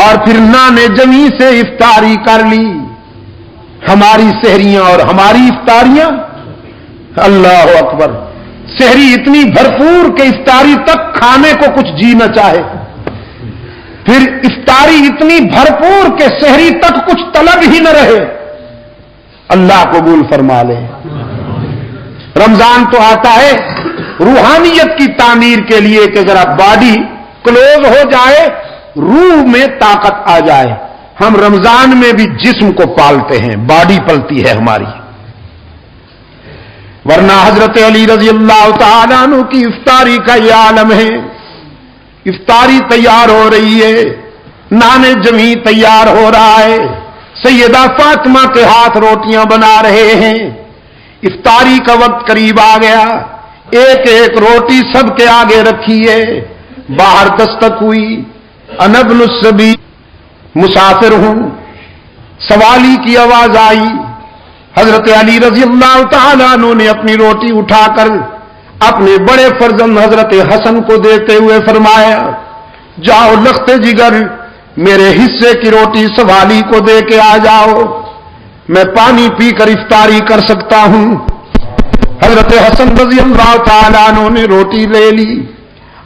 اور پھر نان جمی سے افطاری کر لی۔ ہماری سحریاں اور ہماری افطاریاں، اللہ اکبر، سحری اتنی بھرپور کہ افطاری تک کھانے کو کچھ جی نہ چاہے، پھر افطاری اتنی بھرپور کہ سحری تک کچھ طلب ہی نہ رہے۔ اللہ قبول فرما لے۔ رمضان تو آتا ہے روحانیت کی تعمیر کے لیے کہ ذرا باڈی کلوز ہو جائے، روح میں طاقت آ جائے۔ ہم رمضان میں بھی جسم کو پالتے ہیں، باڈی پلتی ہے ہماری، ورنہ حضرت علی رضی اللہ تعالیٰ عنہ کی افطاری کا یہ عالم ہے۔ افطاری تیار ہو رہی ہے، نان جمی تیار ہو رہا ہے، سیدہ فاطمہ کے ہاتھ روٹیاں بنا رہے ہیں۔ افطاری کا وقت قریب آ گیا، ایک ایک روٹی سب کے آگے رکھی ہے۔ باہر دستک ہوئی، انا ابن السبیل، مسافر ہوں، سوالی کی آواز آئی۔ حضرت علی رضی اللہ تعالیٰ عنہ نے اپنی روٹی اٹھا کر اپنے بڑے فرزند حضرت حسن کو دیتے ہوئے فرمایا، جاؤ لخت جگر میرے حصے کی روٹی سوالی کو دے کے آ جاؤ، میں پانی پی کر افطاری کر سکتا ہوں۔ حضرت حسن رضی اللہ تعالیٰ عنہ نے روٹی لے لی،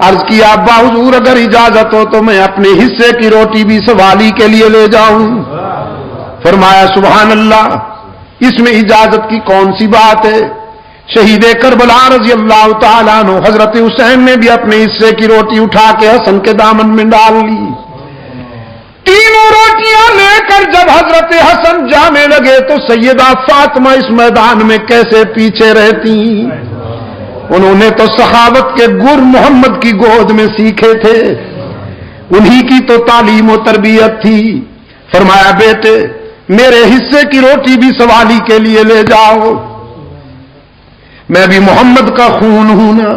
عرض کیا ابا حضور اگر اجازت ہو تو میں اپنے حصے کی روٹی بھی سوالی کے لیے لے جاؤں۔ فرمایا سبحان اللہ، اس میں اجازت کی کون سی بات ہے۔ شہید کربلا رضی اللہ تعالیٰ عنہ حضرت حسین نے بھی اپنے حصے کی روٹی اٹھا کے حسن کے دامن میں ڈال لی۔ تینوں روٹیاں لے کر جب حضرت حسن جانے لگے تو سیدہ فاطمہ اس میدان میں کیسے پیچھے رہتی؟ انہوں نے تو صحابت کے گر محمد کی گود میں سیکھے تھے، انہی کی تو تعلیم و تربیت تھی۔ فرمایا بیٹے میرے حصے کی روٹی بھی سوالی کے لیے لے جاؤ، میں بھی محمد کا خون ہوں نا،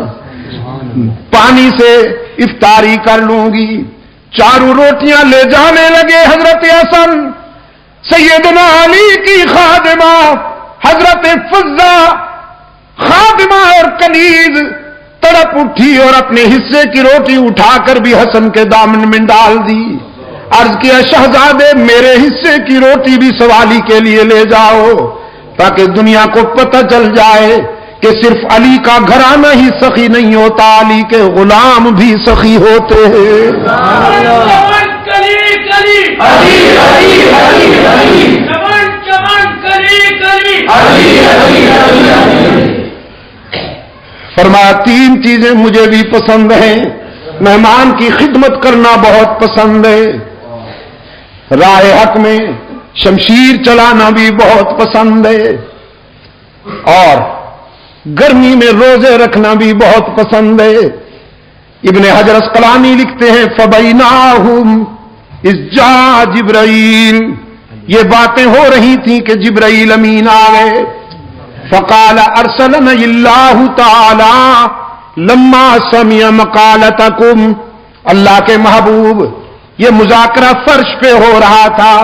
پانی سے افطاری کر لوں گی۔ چاروں روٹیاں لے جانے لگے حضرت حسن، سیدنا علی کی خادمہ حضرت فضہ خادمہ اور کنیز تڑپ اٹھی اور اپنے حصے کی روٹی اٹھا کر بھی حسن کے دامن میں ڈال دی۔ عرض کیا شہزادے میرے حصے کی روٹی بھی سوالی کے لیے لے جاؤ، تاکہ دنیا کو پتہ چل جائے کہ صرف علی کا گھرانہ ہی سخی نہیں ہوتا، علی کے غلام بھی سخی ہوتے ہیں۔ فرمایا تین چیزیں مجھے بھی پسند ہیں، مہمان کی خدمت کرنا بہت پسند ہے، راہ حق میں شمشیر چلانا بھی بہت پسند ہے، اور گرمی میں روزے رکھنا بھی بہت پسند ہے۔ ابن حجر اسقلانی لکھتے ہیں فبیناہم اذ جاء جبرائیل، یہ باتیں ہو رہی تھیں کہ جبرائیل امین آ گئے۔ فقال ارسلنا اللہ تعالی لما سمع مقالتکم، اللہ کے محبوب یہ مذاکرہ فرش پہ ہو رہا تھا،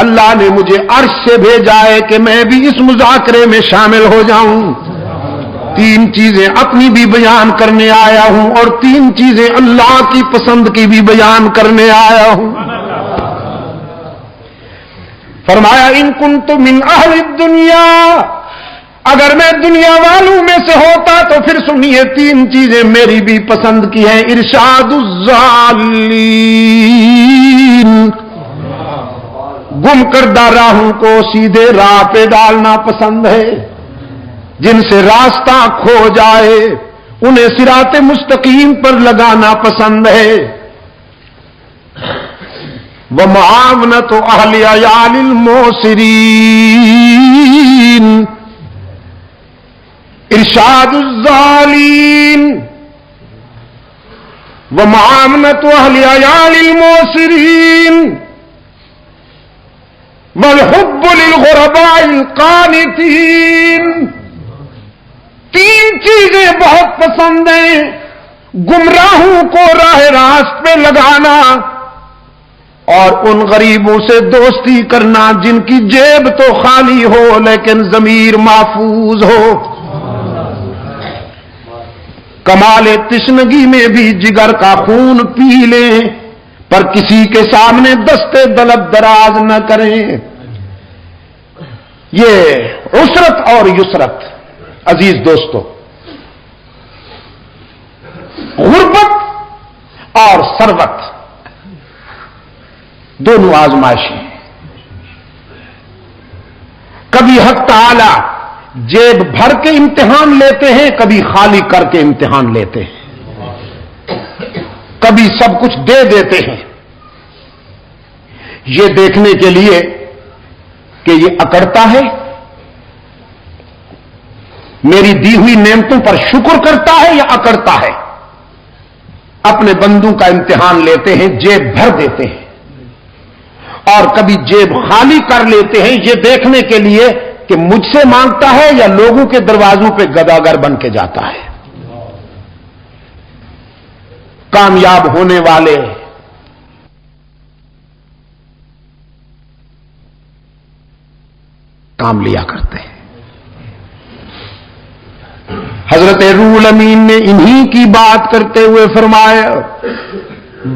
اللہ نے مجھے عرش سے بھیجا ہے کہ میں بھی اس مذاکرے میں شامل ہو جاؤں۔ تین چیزیں اپنی بھی بیان کرنے آیا ہوں اور تین چیزیں اللہ کی پسند کی بھی بیان کرنے آیا ہوں۔ فرمایا ان کنت من اہل الدنیا، اگر میں دنیا والوں میں سے ہوتا تو پھر سنیے تین چیزیں میری بھی پسند کی ہیں۔ ارشاد الضالین، گم کردہ راہوں کو سیدھے راہ پہ ڈالنا پسند ہے، جن سے راستہ کھو جائے انہیں صراط مستقیم پر لگانا پسند ہے۔ ومعاونۃ اہل عیال الموسرین، ارشاد الظالین ومعاملۃ اہل عیال الموسرین والحب للغرباء القانتین. تین چیزیں بہت پسند ہیں: گمراہوں کو راہ راست پہ لگانا، اور ان غریبوں سے دوستی کرنا جن کی جیب تو خالی ہو لیکن ضمیر محفوظ ہو. کمال تشنگی میں بھی جگر کا خون پی لیں پر کسی کے سامنے دستے طلب دراز نہ کریں. یہ عسرت اور یسرت. عزیز دوستو، غربت اور ثروت دونوں آزمائشیں ہیں. کبھی حق تعالی جیب بھر کے امتحان لیتے ہیں، کبھی خالی کر کے امتحان لیتے ہیں، کبھی سب کچھ دے دیتے ہیں یہ دیکھنے کے لیے کہ یہ اکڑتا ہے، میری دی ہوئی نعمتوں پر شکر کرتا ہے یا اکڑتا ہے. اپنے بندوں کا امتحان لیتے ہیں، جیب بھر دیتے ہیں، اور کبھی جیب خالی کر لیتے ہیں یہ دیکھنے کے لیے کہ مجھ سے مانگتا ہے یا لوگوں کے دروازوں پہ گداگر بن کے جاتا ہے. کامیاب ہونے والے کام لیا کرتے ہیں. حضرت روح الامین نے انہی کی بات کرتے ہوئے فرمایا: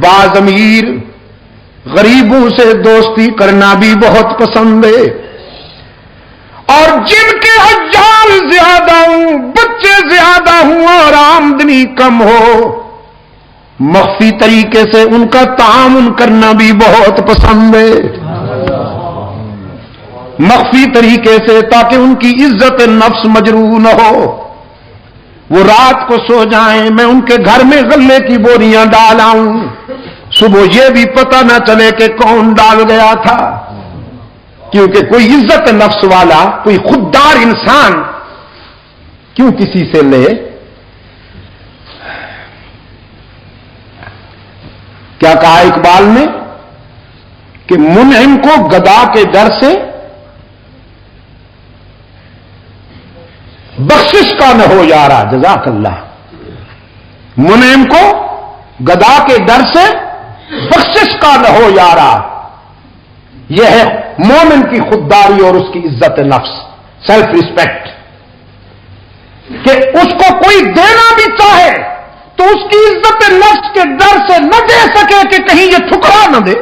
بعض امیر غریبوں سے دوستی کرنا بھی بہت پسند ہے، اور جن کے حجال زیادہ ہوں، بچے زیادہ ہوں اور آمدنی کم ہو، مخفی طریقے سے ان کا تعامل کرنا بھی بہت پسند ہے. مخفی طریقے سے، تاکہ ان کی عزت نفس مجروح نہ ہو. وہ رات کو سو جائیں، میں ان کے گھر میں غلے کی بوریاں ڈال آؤں، صبح یہ بھی پتہ نہ چلے کہ کون ڈال گیا تھا. کیونکہ کوئی عزت نفس والا، کوئی خوددار انسان کیوں کسی سے لے؟ کیا کہا اقبال نے کہ منعم کو گدا کے ڈر سے بخشش کا نہ ہو یارا. جزاک اللہ. منعم کو گدا کے ڈر سے بخشش کا نہ ہو یارا. یہ ہے مومن کی خودداری اور اس کی عزت نفس، سیلف ریسپیکٹ، کہ اس کو کوئی دینا بھی چاہے تو اس کی عزت نفس کے ڈر سے نہ دے سکے کہ کہیں یہ ٹھکرا نہ دے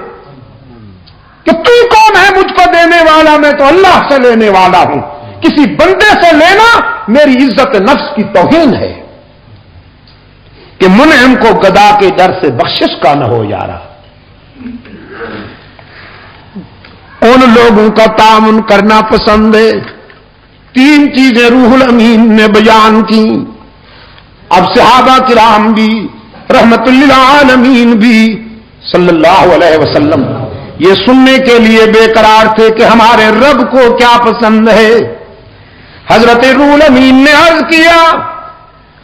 کہ تو کون ہے مجھ کو دینے والا، میں تو اللہ سے لینے والا ہوں. کسی بندے سے لینا میری عزت نفس کی توہین ہے. کہ منعم کو گدا کے ڈر سے بخشش کا نہ ہو یارا. ان لوگوں کا تعاون کرنا پسند ہے. تین چیزیں روح الامین نے بیان کی. اب صحابہ کرام بھی رحمت للعالمین بھی صلی اللہ علیہ وسلم یہ سننے کے لیے بے قرار تھے کہ ہمارے رب کو کیا پسند ہے. حضرت روح الامین نے عرض کیا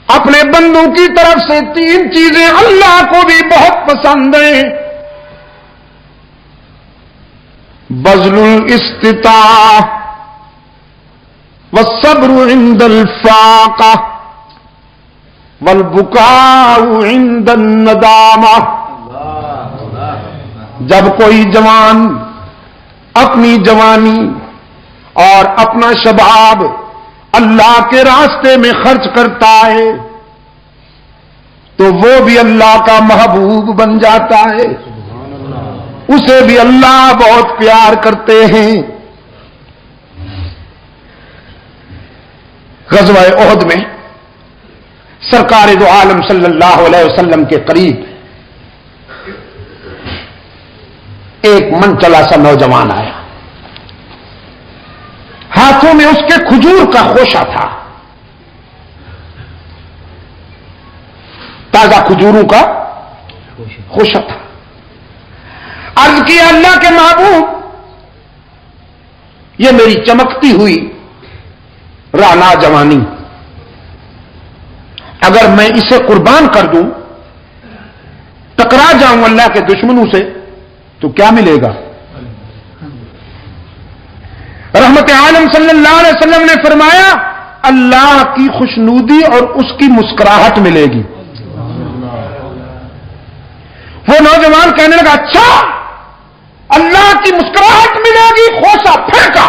اپنے بندوں کی طرف سے تین چیزیں اللہ کو بھی بہت پسند ہیں: بذل الاستطاعة والصبر عند الفاقة والبكاء عند الندامة. جب کوئی جوان اپنی جوانی اور اپنا شباب اللہ کے راستے میں خرچ کرتا ہے تو وہ بھی اللہ کا محبوب بن جاتا ہے. اسے بھی اللہ بہت پیار کرتے ہیں. غزوہ احد میں سرکار دو عالم صلی اللہ علیہ وسلم کے قریب ایک من چلا سا نوجوان آیا. ہاتھوں میں اس کے کھجور کا خوشہ تھا، تازہ کھجوروں کا خوشہ تھا. عرض کیا اللہ کے محبوب، یہ میری چمکتی ہوئی رانا جوانی اگر میں اسے قربان کر دوں، ٹکرا جاؤں اللہ کے دشمنوں سے، تو کیا ملے گا؟ رحمت عالم صلی اللہ علیہ وسلم نے فرمایا اللہ کی خوشنودی اور اس کی مسکراہٹ ملے گی۔ وہ نوجوان کہنے لگا اچھا اللہ کی مسکراہٹ ملے گی، خوشا پھینکا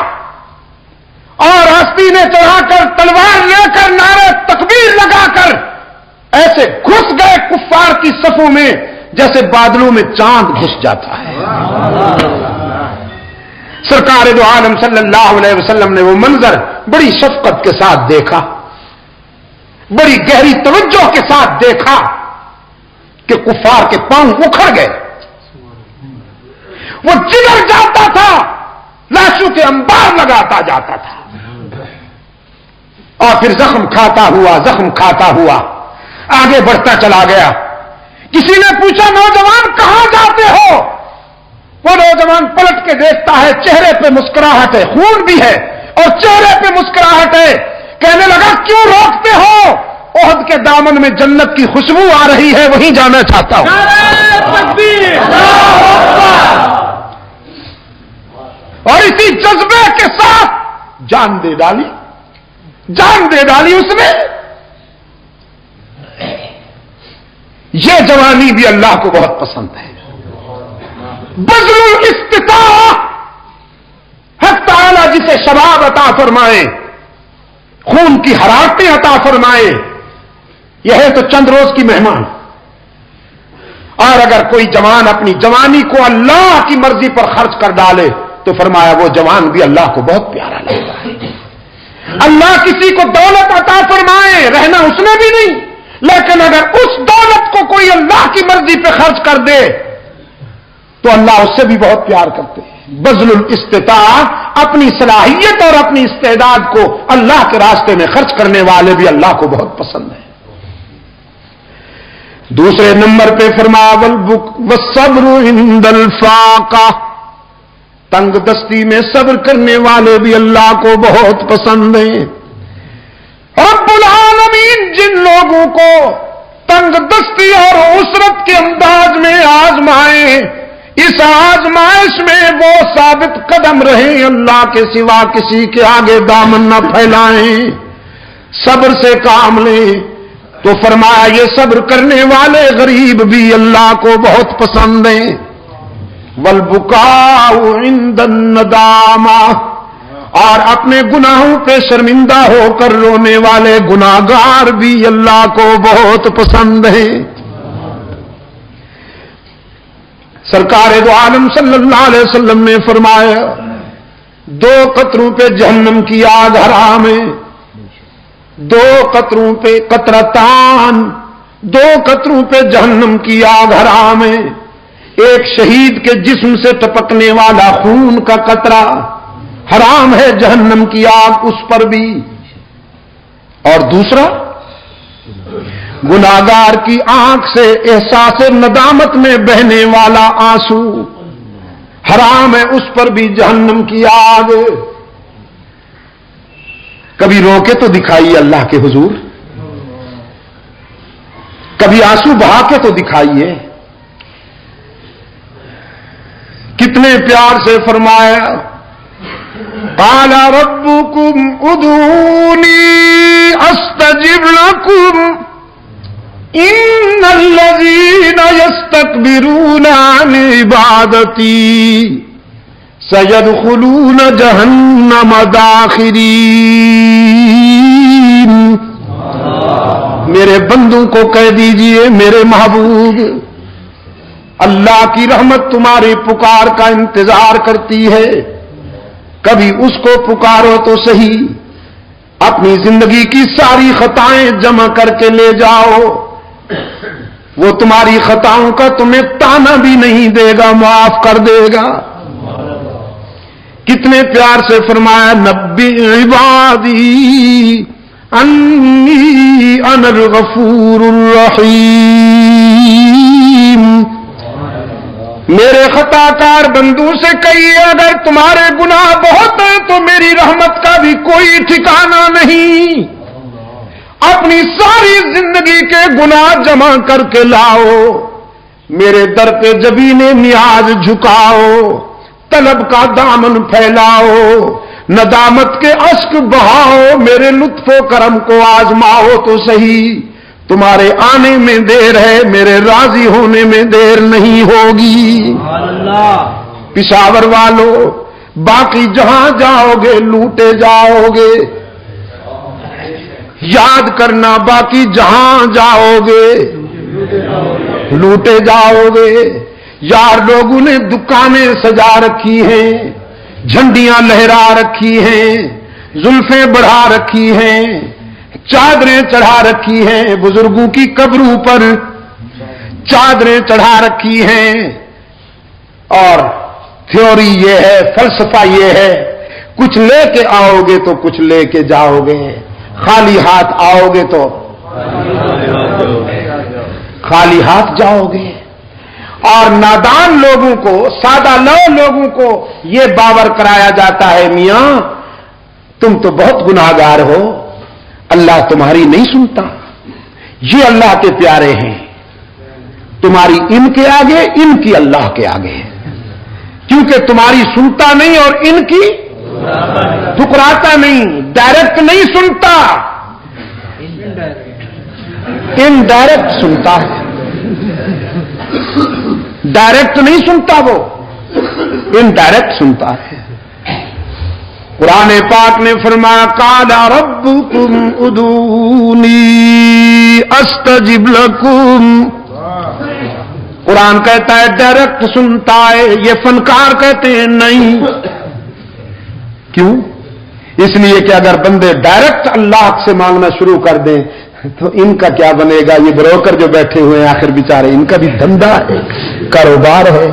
اور آستینے چڑھا کر تلوار لے کر نعرے تکبیر لگا کر ایسے گھس گئے کفار کی صفوں میں جیسے بادلوں میں چاند گھس جاتا ہے۔ سرکار دو عالم صلی اللہ علیہ وسلم نے وہ منظر بڑی شفقت کے ساتھ دیکھا، بڑی گہری توجہ کے ساتھ دیکھا کہ کفار کے پاؤں اکھڑ گئے، وہ جگر جاتا تھا، لاشوں کے انبار لگاتا جاتا تھا، اور پھر زخم کھاتا ہوا آگے بڑھتا چلا گیا۔ کسی نے پوچھا نوجوان کہاں جاتے ہو؟ وہ نوجوان پلٹ کے دیکھتا ہے، چہرے پہ مسکراہٹ ہے، خون بھی ہے اور چہرے پہ مسکراہٹ ہے۔ کہنے لگا کیوں روکتے ہو؟ احد کے دامن میں جنت کی خوشبو آ رہی ہے، وہیں جانا چاہتا ہوں۔ اور اسی جذبے کے ساتھ جان دے ڈالی اس نے۔ یہ جوانی بھی اللہ کو بہت پسند ہے۔ بذل الاستطاعہ، حق تعالی جسے شباب عطا فرمائے، خون کی حرارتیں عطا فرمائے، یہ ہے تو چند روز کی مہمان۔ اور اگر کوئی جوان اپنی جوانی کو اللہ کی مرضی پر خرچ کر ڈالے تو فرمایا وہ جوان بھی اللہ کو بہت پیارا لگتا ہے۔ اللہ کسی کو دولت عطا فرمائے، رہنا اس نے بھی نہیں، لیکن اگر اس دولت کو کوئی اللہ کی مرضی پہ خرچ کر دے تو اللہ اس سے بھی بہت پیار کرتے ہیں۔ بذل الاستطاعہ، اپنی صلاحیت اور اپنی استعداد کو اللہ کے راستے میں خرچ کرنے والے بھی اللہ کو بہت پسند ہیں۔ دوسرے نمبر پہ فرمایا والصبر عند الفاقہ، تنگ دستی میں صبر کرنے والے بھی اللہ کو بہت پسند ہیں۔ رب العالمین جن لوگوں کو تنگ دستی اور عسرت کے انداز میں آزمائے، اس آزمائش میں وہ ثابت قدم رہیں، اللہ کے سوا کسی کے آگے دامن نہ پھیلائیں، صبر سے کام لیں، تو فرمایا یہ صبر کرنے والے غریب بھی اللہ کو بہت پسند ہیں۔ والبکاء عند الندامہ، اور اپنے گناہوں پہ شرمندہ ہو کر رونے والے گناہگار بھی اللہ کو بہت پسند ہیں۔ سرکار دو عالم صلی اللہ علیہ وسلم نے فرمایا 2 قطروں پہ جہنم کی آگ حرام ہے، 2 قطروں پہ قطرتان، 2 قطروں پہ جہنم کی آگ حرام ہے۔ ایک شہید کے جسم سے ٹپکنے والا خون کا قطرہ حرام ہے، جہنم کی آگ اس پر بھی، اور دوسرا گناہگار کی آنکھ سے احساس ندامت میں بہنے والا آنسو حرام ہے، اس پر بھی جہنم کی آگ۔ کبھی رو کے تو دکھائیے اللہ کے حضور، کبھی آنسو بہا کے تو دکھائیے۔ کتنے پیار سے فرمایا قال ربكم ادعوني استجب لكم ان الذين يستكبرون عن عبادتي سيدخلون جهنم داخرين۔ میرے بندوں کو کہہ دیجئے میرے محبوب، اللہ کی رحمت تمہاری پکار کا انتظار کرتی ہے، کبھی اس کو پکارو تو صحیح، اپنی زندگی کی ساری خطائیں جمع کر کے لے جاؤ، وہ تمہاری خطاؤں کا تمہیں تانا بھی نہیں دے گا، معاف کر دے گا۔ کتنے پیار سے فرمایا نبی عبادی انی انا الغفور الرحیم، میرے خطا کار بندوں سے کہیے اگر تمہارے گناہ بہت ہیں تو میری رحمت کا بھی کوئی ٹھکانہ نہیں، اپنی ساری زندگی زندگی کے گناہ جمع کر کے لاؤ، میرے در پہ جبین نیاز جھکاؤ، طلب کا دامن پھیلاؤ، ندامت کے اشک بہاؤ، میرے لطف و کرم کو آزماؤ تو صحیح، تمہارے آنے میں دیر ہے، میرے راضی ہونے میں دیر نہیں ہوگی۔ پشاور والو باقی جہاں جاؤ گے لوٹے جاؤ گے، یاد کرنا باقی جہاں جاؤ گے لوٹے جاؤ گے۔ یار لوگوں نے دکانیں سجا رکھی ہیں، جھنڈیاں لہرا رکھی ہیں، زلفیں بڑھا رکھی ہیں، چادریں چڑھا رکھی ہیں، بزرگوں کی قبروں پر چادریں چڑھا رکھی ہیں، اور تھیوری یہ ہے، فلسفہ یہ ہے، کچھ لے کے آؤ گے تو کچھ لے کے جاؤ گے، خالی ہاتھ آؤ گے تو خالی ہاتھ جاؤ گے۔ اور نادان لوگوں کو، سادہ لو لوگوں کو یہ باور کرایا جاتا ہے، میاں تم تو بہت گناہگار ہو، اللہ تمہاری نہیں سنتا۔ یہ اللہ کے پیارے ہیں، تمہاری ان کے آگے، ان کی اللہ کے آگے، کیونکہ تمہاری سنتا نہیں اور ان کی ٹھکراتا نہیں، ڈائریکٹ نہیں سنتا، انڈائریکٹ سنتا ہے، ڈائریکٹ نہیں سنتا، وہ انڈائریکٹ سنتا ہے۔ قرآن پاک نے فرمایا قال ربکم ادعونی استجب لکم، قرآن کہتا ہے ڈائریکٹ سنتا ہے، یہ فنکار کہتے ہیں نہیں۔ کیوں؟ اس لیے کہ اگر بندے ڈائریکٹ اللہ سے مانگنا شروع کر دیں تو ان کا کیا بنے گا؟ یہ بروکر جو بیٹھے ہوئے ہیں آخر بیچارے، ان کا بھی دھندا ہے، کاروبار ہے،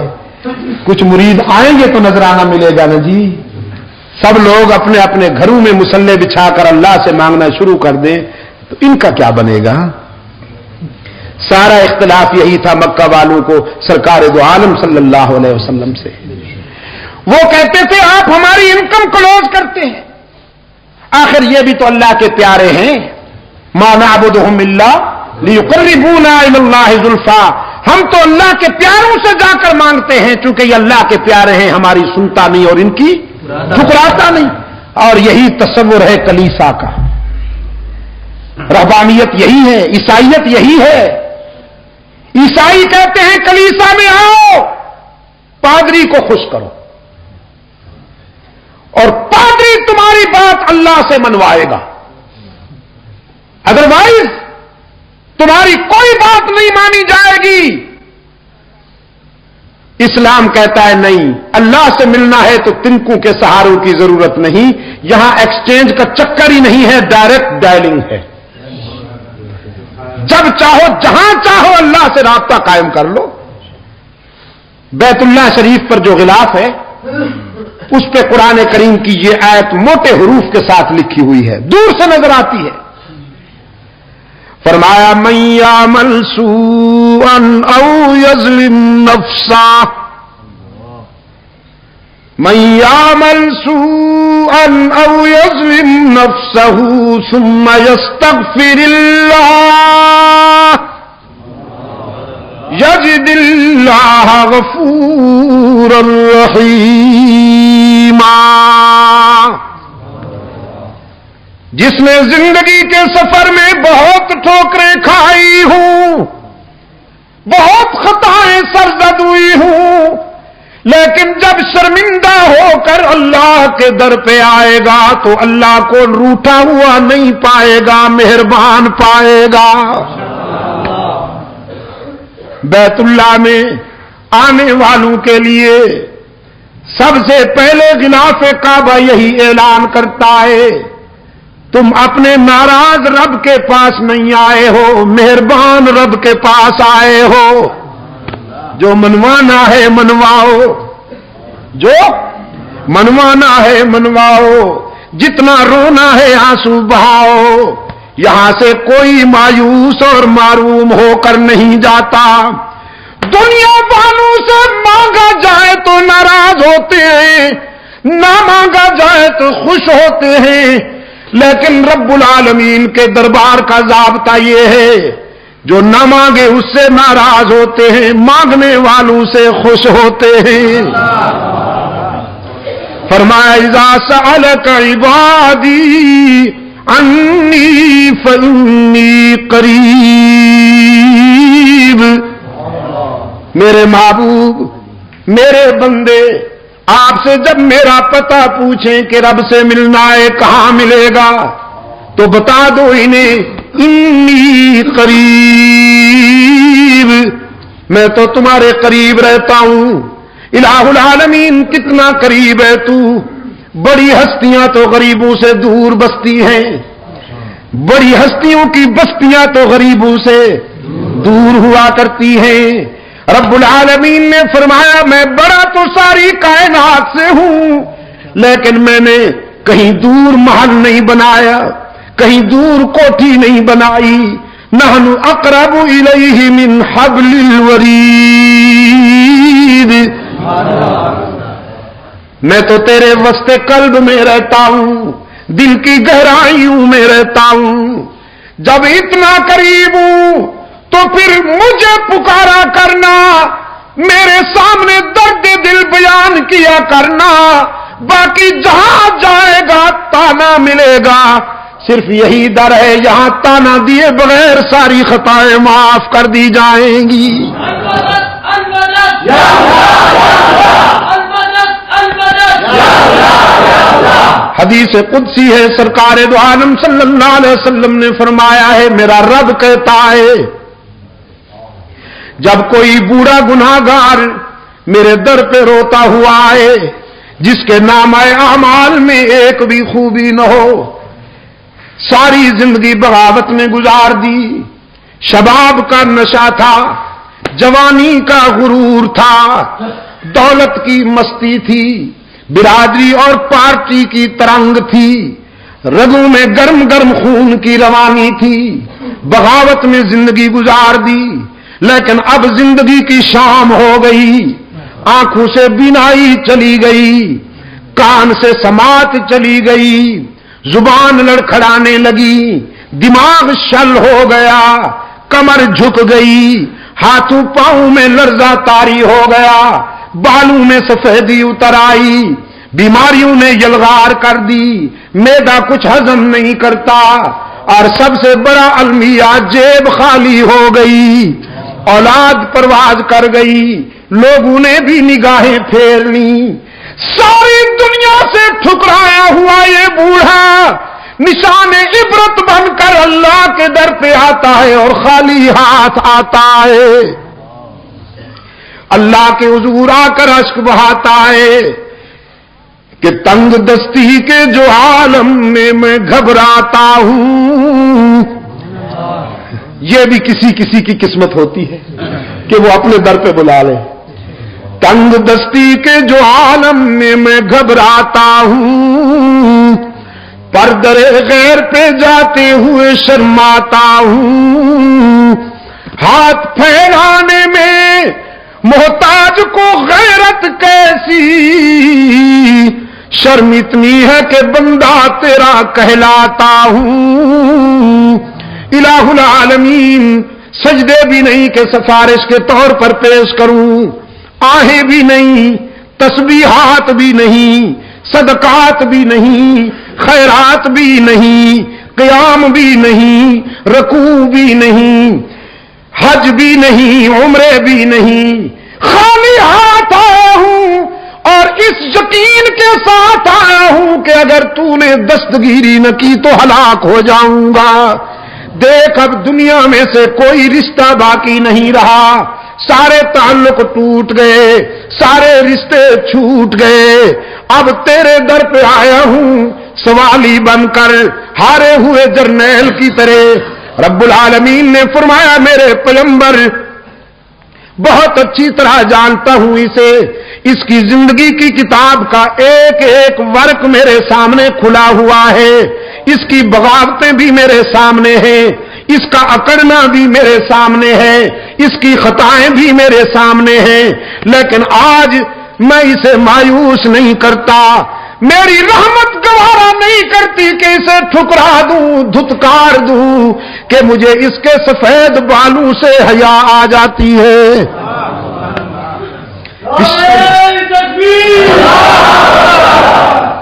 کچھ مرید آئیں گے تو نظرانہ ملے گا نا جی۔ سب لوگ اپنے اپنے گھروں میں مصلے بچھا کر اللہ سے مانگنا شروع کر دیں تو ان کا کیا بنے گا؟ سارا اختلاف یہی تھا مکہ والوں کو سرکار دو عالم صلی اللہ علیہ وسلم سے۔ وہ کہتے تھے آپ ہماری انکم کلوز کرتے ہیں، آخر یہ بھی تو اللہ کے پیارے ہیں، ما نعبدهم الا لیقربونا الی اللہ زلفیٰ، ہم تو اللہ کے پیاروں سے جا کر مانگتے ہیں، چونکہ یہ اللہ کے پیارے ہیں، ہماری سنتا نہیں اور ان کی ٹھکراتا نہیں۔ اور یہی تصور ہے کلیسا کا، رہبانیت یہی ہے، عیسائیت یہی ہے۔ عیسائی کہتے ہیں کلیسا میں آؤ، پادری کو خوش کرو، اور پادری تمہاری بات اللہ سے منوائے گا، ادروائز تمہاری کوئی بات نہیں مانی جائے گی۔ اسلام کہتا ہے نہیں، اللہ سے ملنا ہے تو تنکوں کے سہاروں کی ضرورت نہیں، یہاں ایکسچینج کا چکر ہی نہیں ہے، ڈائریکٹ ڈائلنگ ہے، جب چاہو جہاں چاہو اللہ سے رابطہ قائم کر لو۔ بیت اللہ شریف پر جو غلاف ہے اس پہ قرآن کریم کی یہ آیت موٹے حروف کے ساتھ لکھی ہوئی ہے، دور سے نظر آتی ہے۔ فرمایا من یعمل سوءا او یظلم نفسا، من یعمل سوءا او یظلم نفسه ثم یستغفر اللہ یجد اللہ غفورا رحیما۔ جس نے زندگی کے سفر میں بہت ٹھوکریں کھائی ہوں، بہت خطائیں سرزد ہوئی ہوں، لیکن جب شرمندہ ہو کر اللہ کے در پہ آئے گا تو اللہ کو روٹھا ہوا نہیں پائے گا، مہربان پائے گا۔ بیت اللہ میں آنے والوں کے لیے سب سے پہلے غلاف کعبہ یہی اعلان کرتا ہے تم اپنے ناراض رب کے پاس نہیں آئے ہو، مہربان رب کے پاس آئے ہو۔ جو منوانا ہے منواؤ، جو منوانا ہے منواؤ، جتنا رونا ہے آنسو بہاؤ، یہاں سے کوئی مایوس اور معروم ہو کر نہیں جاتا۔ دنیا والوں سے مانگا جائے تو ناراض ہوتے ہیں، نہ مانگا جائے تو خوش ہوتے ہیں، لیکن رب العالمین کے دربار کا ضابطہ یہ ہے، جو نہ مانگے اس سے ناراض ہوتے ہیں، مانگنے والوں سے خوش ہوتے ہیں۔ فرمایا اذا سألك عبادی انی فانی قریب، میرے محبوب، میرے بندے آپ سے جب میرا پتہ پوچھیں کہ رب سے ملنا ہے کہاں ملے گا، تو بتا دو انہیں انی قریب، میں تو تمہارے قریب رہتا ہوں۔ الہ العالمین کتنا قریب ہے تو، بڑی ہستیاں تو غریبوں سے دور بستی ہیں، بڑی ہستیوں کی بستیاں تو غریبوں سے دور ہوا کرتی ہیں۔ رب العالمین نے فرمایا میں بڑا تو ساری کائنات سے ہوں، لیکن میں نے کہیں دور محل نہیں بنایا، کہیں دور کوٹھی نہیں بنائی۔ نحن اقرب الیہ من حبل الورید، میں تو تیرے وسط قلب میں رہتا ہوں، دل کی گہرائیوں میں رہتا ہوں۔ جب اتنا قریب ہوں تو پھر مجھے پکارا کرنا، میرے سامنے درد دل بیان کیا کرنا، باقی جہاں جائے گا تانا ملے گا۔ صرف یہی در ہے یہاں تانا دیے بغیر ساری خطائیں معاف کر دی جائیں گی۔ حدیث قدسی ہے، سرکار دو عالم صلی اللہ علیہ وسلم نے فرمایا ہے، میرا رب کہتا ہے جب کوئی بوڑھا گناہگار میرے در پہ روتا ہوا آئے، جس کے نامہ اعمال میں ایک بھی خوبی نہ ہو، ساری زندگی بغاوت میں گزار دی، شباب کا نشہ تھا، جوانی کا غرور تھا، دولت کی مستی تھی، برادری اور پارٹی کی ترنگ تھی، رگوں میں گرم گرم خون کی روانی تھی، بغاوت میں زندگی گزار دی، لیکن اب زندگی کی شام ہو گئی، آنکھوں سے بینائی چلی گئی، کان سے سماعت چلی گئی، زبان لڑکھڑانے لگی، دماغ شل ہو گیا، کمر جھک گئی، ہاتھوں پاؤں میں لرزہ طاری ہو گیا، بالوں میں سفیدی اتر آئی، بیماریوں نے یلغار کر دی، معدہ کچھ ہضم نہیں کرتا، اور سب سے بڑا المیہ جیب خالی ہو گئی، اولاد پرواز کر گئی، لوگوں نے بھی نگاہیں پھیر لی، ساری دنیا سے ٹھکرایا ہوا یہ بوڑھا نشان عبرت بن کر اللہ کے در پہ آتا ہے اور خالی ہاتھ آتا ہے، اللہ کے حضور آ کر اشک بہاتا ہے کہ تنگ دستی کے جو عالم میں میں گھبراتا ہوں۔ یہ بھی کسی کسی کی قسمت ہوتی ہے کہ وہ اپنے در پہ بلا لے۔ تنگ دستی کے جو عالم میں میں گھبراتا ہوں، پردر غیر پہ جاتے ہوئے شرماتا ہوں، ہاتھ پھیلانے میں محتاج کو غیرت کیسی، شرم اتنی ہے کہ بندہ تیرا کہلاتا ہوں۔ الہ العالمین سجدے بھی نہیں کہ سفارش کے طور پر پیش کروں، آہیں بھی نہیں، تسبیحات بھی نہیں، صدقات بھی نہیں، خیرات بھی نہیں، قیام بھی نہیں، رکوع بھی نہیں، حج بھی نہیں، عمرے بھی نہیں، خالی ہاتھ آیا ہوں اور اس یقین کے ساتھ آیا ہوں کہ اگر تو نے دستگیری نہ کی تو ہلاک ہو جاؤں گا۔ دیکھ اب دنیا میں سے کوئی رشتہ باقی نہیں رہا، سارے تعلق ٹوٹ گئے، سارے رشتے چھوٹ گئے، اب تیرے در پہ آیا ہوں سوالی بن کر، ہارے ہوئے جرنیل کی طرح۔ رب العالمین نے فرمایا میرے پیغمبر بہت اچھی طرح جانتا ہوں اسے، اس کی زندگی کی کتاب کا ایک ایک ورق میرے سامنے کھلا ہوا ہے، اس کی بغاوتیں بھی میرے سامنے ہیں، اس کا اکڑنا بھی میرے سامنے ہے، اس کی خطائیں بھی میرے سامنے ہیں، لیکن آج میں اسے مایوس نہیں کرتا، میری رحمت گوارا نہیں کرتی کہ اسے ٹھکرا دوں، دھتکار دوں، کہ مجھے اس کے سفید بالوں سے حیا آ جاتی ہے۔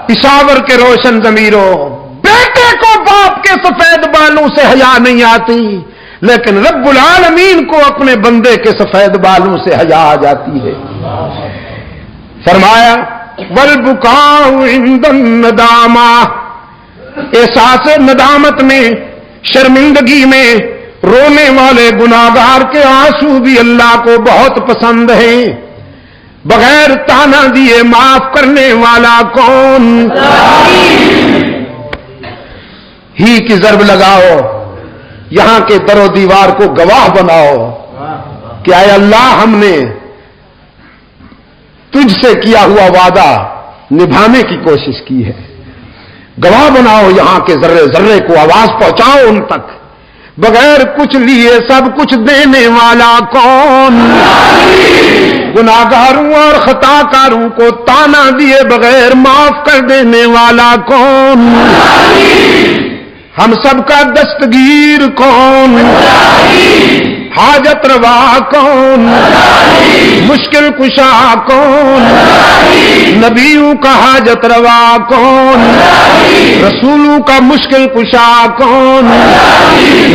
پشاور کے روشن ضمیروں، بیٹے کو باپ کے سفید بالوں سے حیا نہیں آتی، لیکن رب العالمین کو اپنے بندے کے سفید بالوں سے حیا آ جاتی ہے۔ فرمایا والبکاء عند الندامہ، احساس ندامت میں، شرمندگی میں رونے والے گناہگار کے آنسو بھی اللہ کو بہت پسند ہیں۔ بغیر تانا دیے معاف کرنے والا کون؟ ہی کی ضرب لگاؤ، یہاں کے در و دیوار کو گواہ بناؤ کہ اے اللہ ہم نے تجھ سے کیا ہوا وعدہ نبھانے کی کوشش کی ہے۔ گواہ بناؤ، یہاں کے ذرے ذرے کو آواز پہنچاؤ ان تک۔ بغیر کچھ لیے سب کچھ دینے والا کون؟ گناہگاروں اور خطا کاروں کو تانا دیے بغیر معاف کر دینے والا کون؟ ہم سب کا دستگیر کون؟ حاجت روا کون؟ مشکل کشا کون؟ نبیوں کا حاجت روا کون؟ رسولوں کا مشکل کشا کون؟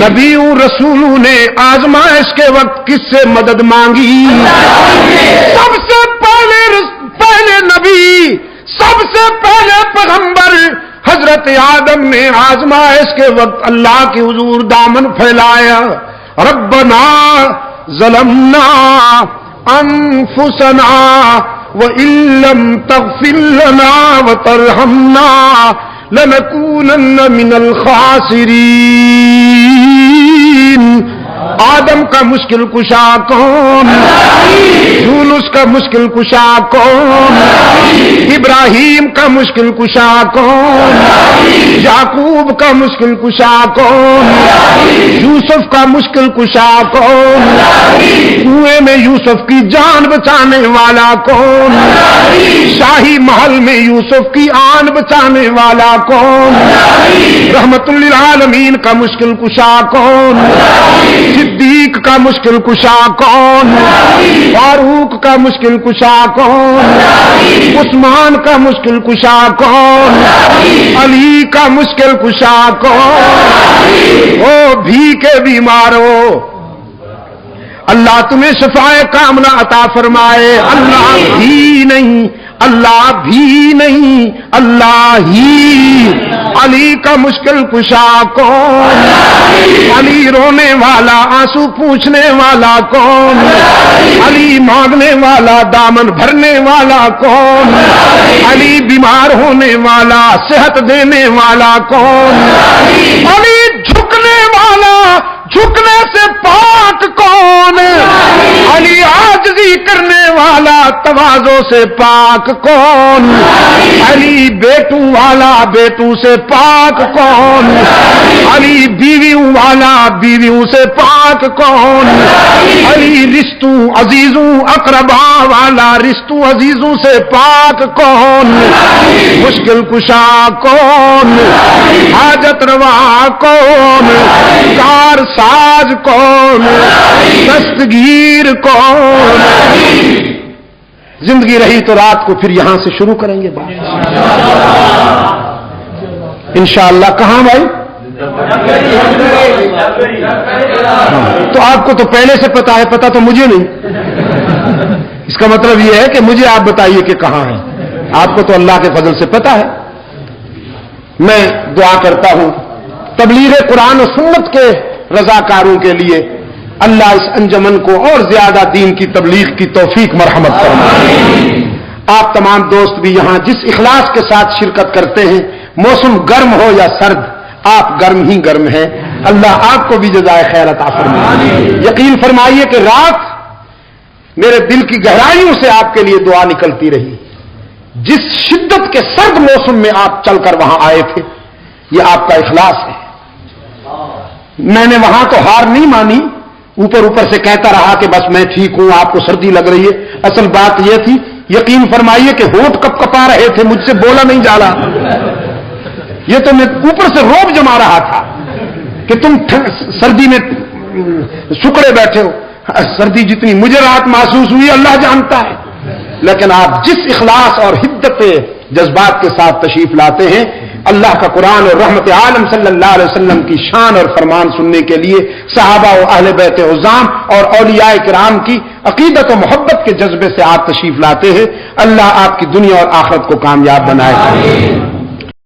نبیوں رسولوں نے آزمائش کے وقت کس سے مدد مانگی؟ سب سے پہلے نبی، سب سے پہلے پیغمبر حضرت آدم نے آزمائش کے وقت اللہ کے حضور دامن پھیلایا، ربنا ظلمنا انفسنا وان لم تغفر لنا وترحمنا لنکونن من الخاسرین۔ آدم کا مشکل کشا کون؟ یونس کا مشکل کشا کون؟ ابراہیم کا مشکل کشا کون؟ یعقوب کا مشکل کشا کون؟ یوسف کا مشکل کشا کون؟ کنویں میں یوسف کی جان بچانے والا کون؟ شاہی محل میں یوسف کی آن بچانے والا کون؟ رحمت للعالمین کا مشکل کشا کون؟ صدیق کا مشکل کشا کون؟ فاروق کا مشکل کشا کون؟ عثمان کا مشکل کشا کون؟ علی کا مشکل کشا کون؟ او بھی کے بیمارو، اللہ تمہیں شفائے کاملہ عطا فرمائے۔ اللہ بھی نہیں، اللہ بھی نہیں، اللہ ہی۔ علی کا مشکل کشا کون؟ علی رونے والا، آنسو پوچھنے والا کون؟ علی مانگنے والا، دامن بھرنے والا کون؟ علی بیمار ہونے والا، صحت دینے والا کون؟ علی جھکنے والا، جھکنے سے پاک کون؟ علی عاجزی کرنے والا، تواضع سے پاک کون؟ علی بیٹوں والا، بیٹوں سے پاک کون؟ علی بیویوں والا، بیویوں سے پاک کون؟ علی رشتوں عزیزوں اقربا والا، رشتوں عزیزوں سے پاک کون؟ مشکل کشا کون؟ حاجت روا کون؟ کار ساز کون؟ دستگیر کون؟ زندگی رہی تو رات کو پھر یہاں سے شروع کریں گے بات انشاءاللہ۔ کہاں بھائی؟ تو آپ کو تو پہلے سے پتا ہے، پتا تو مجھے نہیں۔ اس کا مطلب یہ ہے کہ مجھے آپ بتائیے کہ کہاں ہے۔ آپ کو تو اللہ کے فضل سے پتا ہے۔ میں دعا کرتا ہوں تبلیغ قرآن و سنت کے رضاکاروں کے لیے اللہ اس انجمن کو اور زیادہ دین کی تبلیغ کی توفیق مرحمت فرمائے۔ آپ تمام دوست بھی یہاں جس اخلاص کے ساتھ شرکت کرتے ہیں، موسم گرم ہو یا سرد، آپ گرم ہی گرم ہیں۔ اللہ آپ کو بھی جزائے خیر عطا فرمائے۔ یقین فرمائیے کہ رات میرے دل کی گہرائیوں سے آپ کے لیے دعا نکلتی رہی۔ جس شدت کے سرد موسم میں آپ چل کر وہاں آئے تھے، یہ آپ کا اخلاص ہے۔ میں نے وہاں تو ہار نہیں مانی، اوپر اوپر سے کہتا رہا کہ بس میں ٹھیک ہوں، آپ کو سردی لگ رہی ہے. اصل بات یہ تھی، یقین فرمائیے کہ ہونٹ کپ کپا رہے تھے، مجھ سے بولا نہیں جا رہا. یہ تو میں اوپر سے روب جما رہا تھا کہ تم سردی میں سکڑے بیٹھے ہو. سردی جتنی مجھے رات محسوس ہوئی اللہ جانتا ہے، لیکن آپ جس اخلاص اور حدت جذبات کے ساتھ تشریف لاتے ہیں، اللہ کا قرآن اور رحمت عالم صلی اللہ علیہ وسلم کی شان اور فرمان سننے کے لیے، صحابہ و اہل بیت عظام اور اولیاء کرام کی عقیدت و محبت کے جذبے سے آپ تشریف لاتے ہیں. اللہ آپ کی دنیا اور آخرت کو کامیاب بنائے.